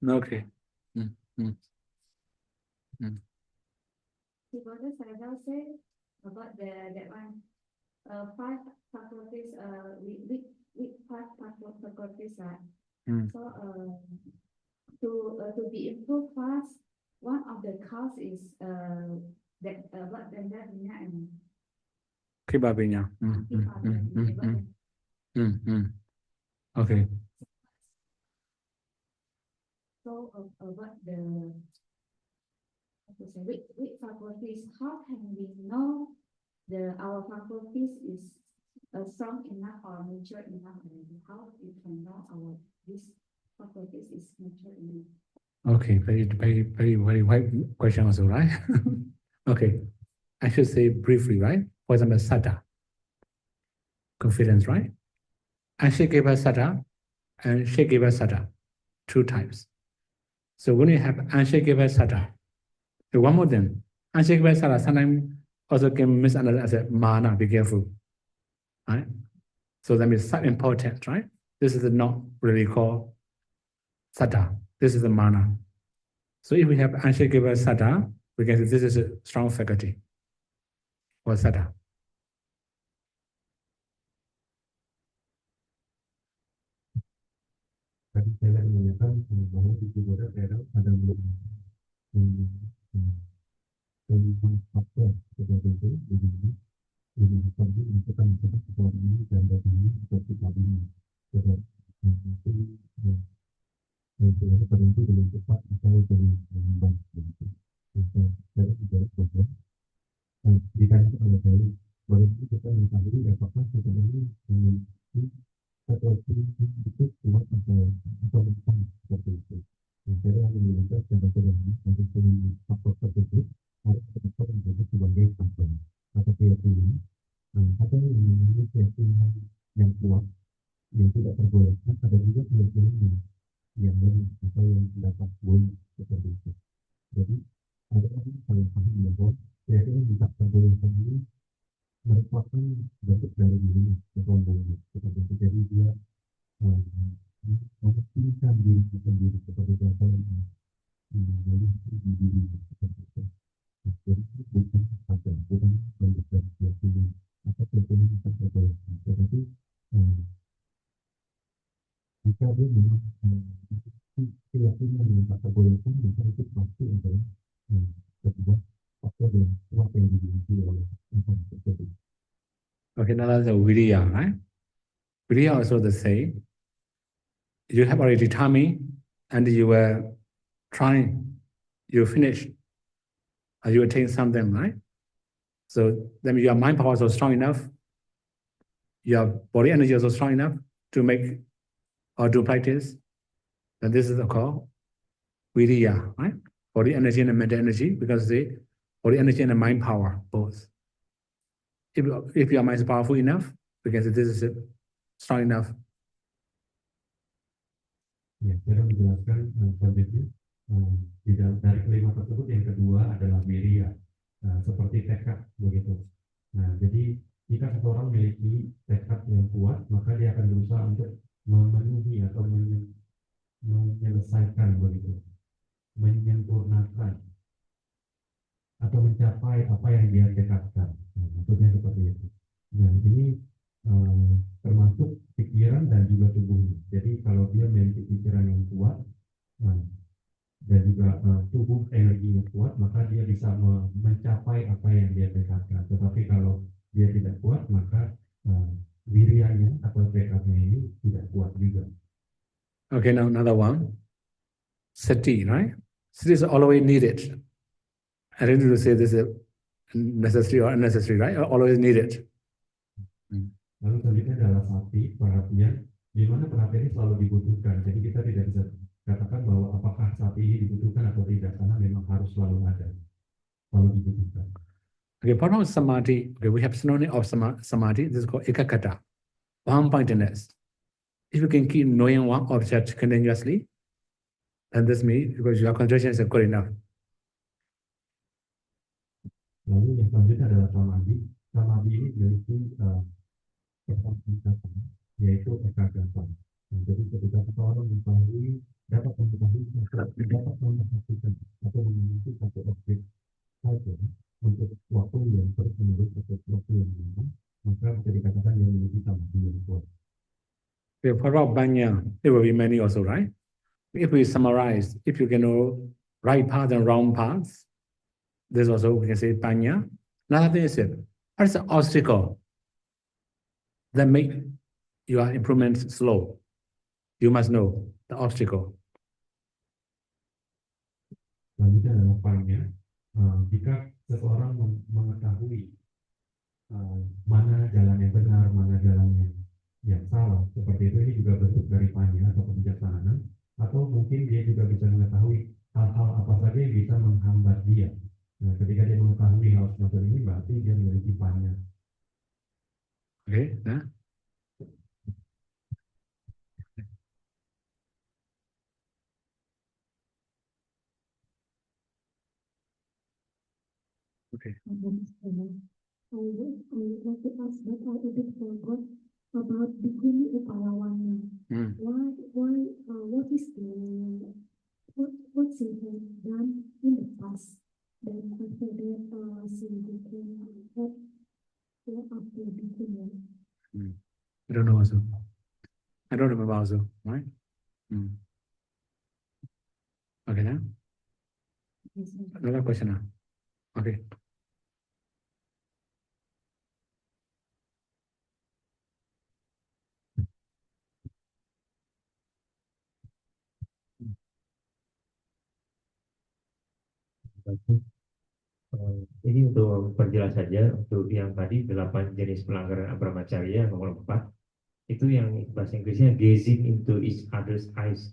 Okay. Cibodas, I will say about that one. 5 faculties. With 5 faculties. So to be improved fast, one of the cause is that what Dandavina and Kibabinya. Okay. So about the with faculties, how can we know our faculties is strong enough or mature enough? How we can know this faculties is mature enough? Okay, very wide question also, right? Okay, I should say briefly, right? For example, saddha, confidence, right? Anshikeva saddha and shikeva saddha, 2 types. So when you have anshikeva saddha, one more thing, anshikeva saddha sometimes also can be misunderstood as a mana, be careful, right? So that means important, right? This is not really called saddha. This is the mana. So if we have anshikeva saddha, we can say this is a strong faculty or saddha. tadi saya menanyakan bahwa di Kibora daerah ada faktor seperti itu jadi tadi menentukan sesuatu ini dan ini seperti tadi jadi itu tertentu dengan cepat atau dengan lambat begitu. Saya tidak bahwa ditanya oleh saya bagaimana kita mengetahui apakah kita ini memiliki sesuatu yang itu kuat atau bukan seperti itu. Saya hanya melihat secara sederhana untuk faktor tersebut harus kita menjadi sebagai faktor atau keyakinan atau yang memiliki keyakinan yang kuat yang tidak tergoyahkan, ada juga keyakinan yang lain atau yang dapat goyah seperti itu. Jadi ada orang yang paham bahwa keyakinan tidak tergoyahkan ini merupakan bentuk dari diri kesombongan seperti itu. Jadi dia mementingkan diri sendiri seperti apa yang menjadi di diri seperti itu. Jadi bukan saja bukan bentuk dari keyakinan atau keyakinan yang tak tergoyahkan, tetapi jika dia memang keyakinan yang tak tergoyahkan, maka itu pasti adalah sebuah faktor yang kuat yang dimiliki oleh orang tersebut. Okay, now that's a viriya, right? Viriya also the same. You have already determined and you were trying, you finished, or you attain something, right? So then your mind power is also strong enough, your body energy is also strong enough to make or to practice. Then this is called viriya, right? Body energy and mental energy, because the body energy and the mind power both. If your mind is powerful enough, we can say this is strong enough. Ya, saya menjelaskan kondisi dari kelima tersebut yang kedua adalah viriya, seperti tekad begitu. Nah, jadi jika seseorang memiliki tekad yang kuat, maka dia akan berusaha untuk memenuhi atau menyelesaikan begitu, menyempurnakan atau mencapai apa yang dia tekadkan. Maksudnya seperti itu. Nah, ini termasuk pikiran dan juga tubuhnya. Jadi kalau dia memiliki pikiran yang kuat dan juga tubuh energinya kuat, maka dia bisa mencapai apa yang dia tekadkan. Tetapi kalau dia tidak kuat, maka wiriyanya atau tekadnya ini tidak kuat juga. Okay, now another one. Sati, right? Sati is always needed. I don't need to say this is necessary or unnecessary, right? Always needed. Lalu selanjutnya adalah sati, perhatian, di mana perhatian ini selalu dibutuhkan. Jadi kita tidak bisa katakan bahwa apakah sati ini dibutuhkan atau tidak, karena memang harus selalu ada, selalu dibutuhkan. Okay, part of samadhi, okay, we have synonym of samadhi, this is called ekakata, one-pointedness. If you can keep knowing one object continuously, then this means because your concentration is good enough. Lalu yang selanjutnya adalah samadhi. Samadhi ini memiliki yaitu ekagata. Jadi ketika seseorang dapat memperhatikan atau memiliki satu objek saja untuk waktu yang terus menerus atau waktu yang lama, maka bisa dikatakan yang memiliki samadhi yang kuat. For Banya, there will be many also, right? If we summarize, if you can know right path and wrong paths, this also we can say Banya. Another thing is it, what is the obstacle that make your improvement slow? You must know the obstacle. Selanjutnya adalah Banya. Jika seseorang mengetahui mana jalan yang benar, mana jalan yang salah, seperti itu, ini juga bentuk dari Banya atau kebijaksanaan, atau mungkin dia juga bisa mengetahui hal-hal apa saja yang bisa menghambat dia. Nah, ketika dia mengetahui hal semacam ini, berarti dia memiliki Banya. Okay, nah. Okay. I would like to ask, but I a bit forgot about Bhikkhuni Upalawanya. What is what's done in the past? Then after that, what after Bhikkhuni? I don't know also. I don't remember also, right? Okay, now another question now. Okay. Ini untuk perjelas saja untuk yang tadi 8 jenis pelanggaran Brahmacharya nomor 4 itu yang bahasa Inggrisnya gazing into each other's eyes.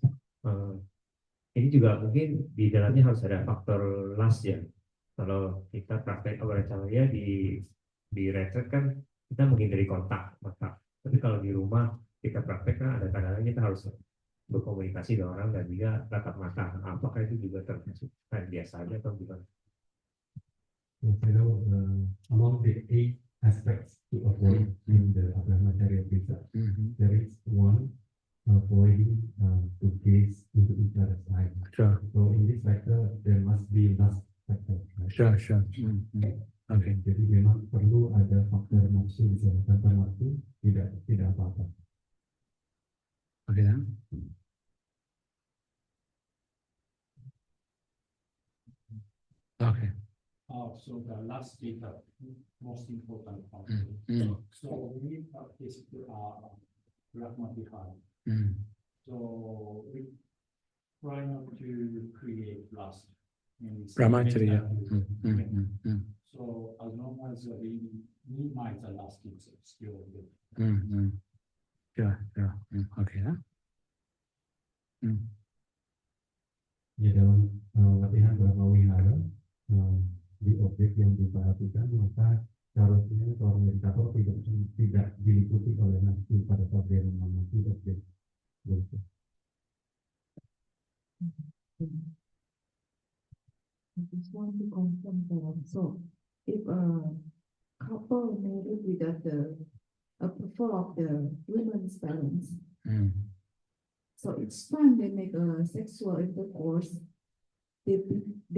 Ini juga mungkin di dalamnya harus ada faktor lust ya. Kalau kita praktek Brahmacharya di retret kan kita menghindari kontak mata. Tapi kalau di rumah kita praktek kan ada kadang-kadang kita harus berkomunikasi dengan orang dan juga tatap mata. Apakah itu juga termasuk biasa aja atau bukan? So, among the 8 aspects to avoid in the Brahmacharya visa, there is one avoiding to gaze into each other's eyes. Sure. So in this factor, there must be lust factor. Right? Sure. Okay. Jadi memang perlu ada faktor nafsu di sana. Tanpa nafsu tidak apa-apa. Okay, then. Okay. So the last data, most important part. So we practice Brahma Vihara. So we try not to create lust. Brahmacharya. So as long as we minimize the lust, it's still good. Sure. Okay, huh? Ya dalam latihan Brahma Vihara, di objek yang diperhatikan maka seharusnya seorang meditator tidak diliputi oleh nafsu pada saat dia mengamati objek. I just want to confirm that. So, if a couple married without a prefer of the women's parents, so each time they make a sexual intercourse, they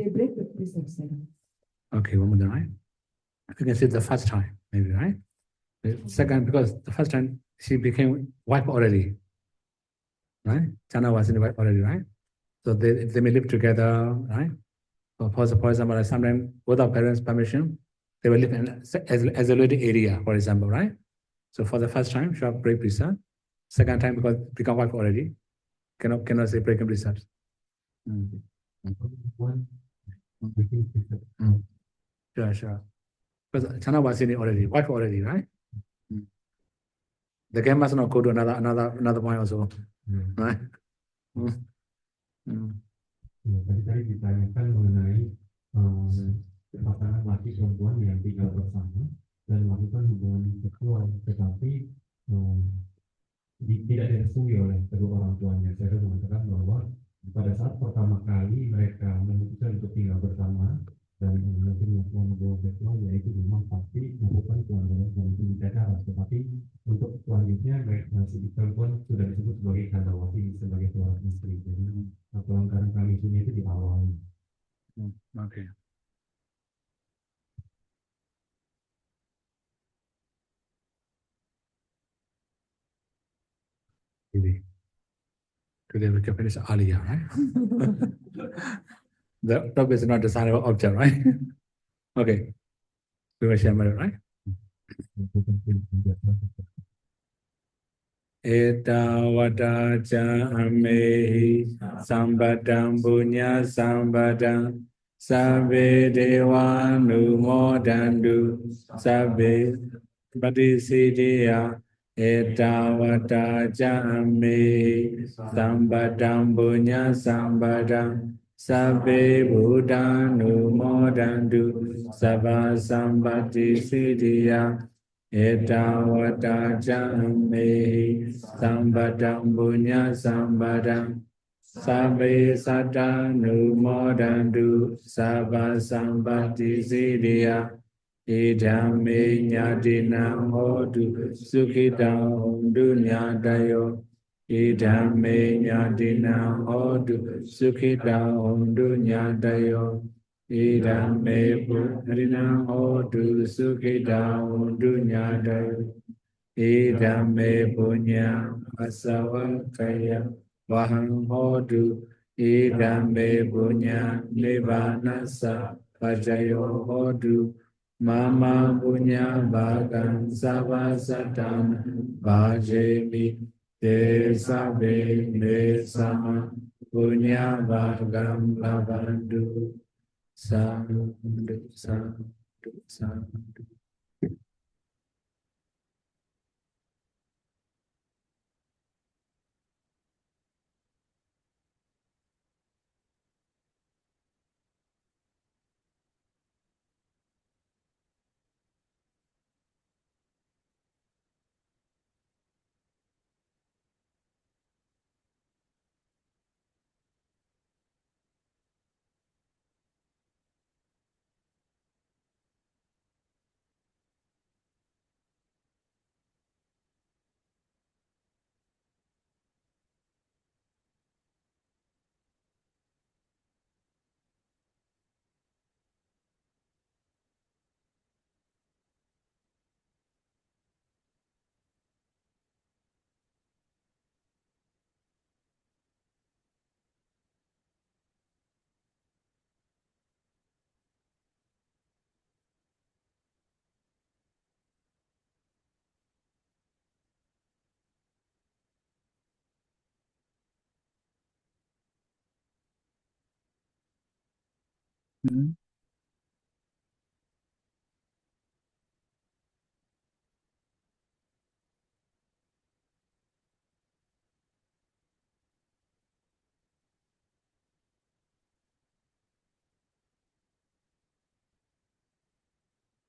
break the precepts. Okay, one more time, right? You can say the first time, maybe, right? The second, because the first time she became wife already, right? Chana was in the wife already, right? So they may live together, right? For example, like sometimes without parents' permission, they will live in an isolated area, for example, right? So for the first time, she will break precept. Second time, because become wife already, cannot say breaking precepts. Sure. Because Chana was in it already, wife already, right? The game must not go to another point also, right? Tadi ditanyakan mengenai pasangan laki perempuan yang tinggal bersama dan melakukan hubungan seksual, tetapi tidak direstui oleh kedua orang tuanya. Saya mengatakan bahwa pada saat pertama kali mereka memutuskan untuk tinggal bersama dan melakukan hubungan seksual, yaitu memang pasti melakukan pelanggaran dari cara. Tetapi untuk selanjutnya si perempuan sudah disebut sebagai kandawati, sebagai seorang istri. Jadi pelanggaran kami itu di awal. Okay. Today we can finish earlier, right? The topic is not the sign of object, right? Okay. We will share more, right? Eta vada cha amehi sambadam punya sambadam sabbe dewa numodandu sabbe padisiddhya. Eta vada cha amehi sambadam punya sambadam sabbe buddha numodandu sabba sampatti siddhya. Eta vada cha amehi sambadam punya sambadam sabbe satta numodantu sabba sampatti siddhya. Idame nyatina hotu sukhita hontu nyadayo. Idame nyatina hotu sukhita hontu nyadayo. Idame purina hotu sukhita hontu nyadayo. Idame punya asawakaya Vahang hodu idambe punya nivanasa pajayo hodu mama punya bagan savasatan bhajemi desabe desama punya bagam lavandu sandu sandu sandu.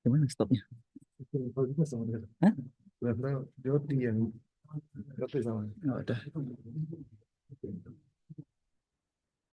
Gimana stopnya? Kalau gitu sama dengan. Hah? Jod yang. Oh, udah.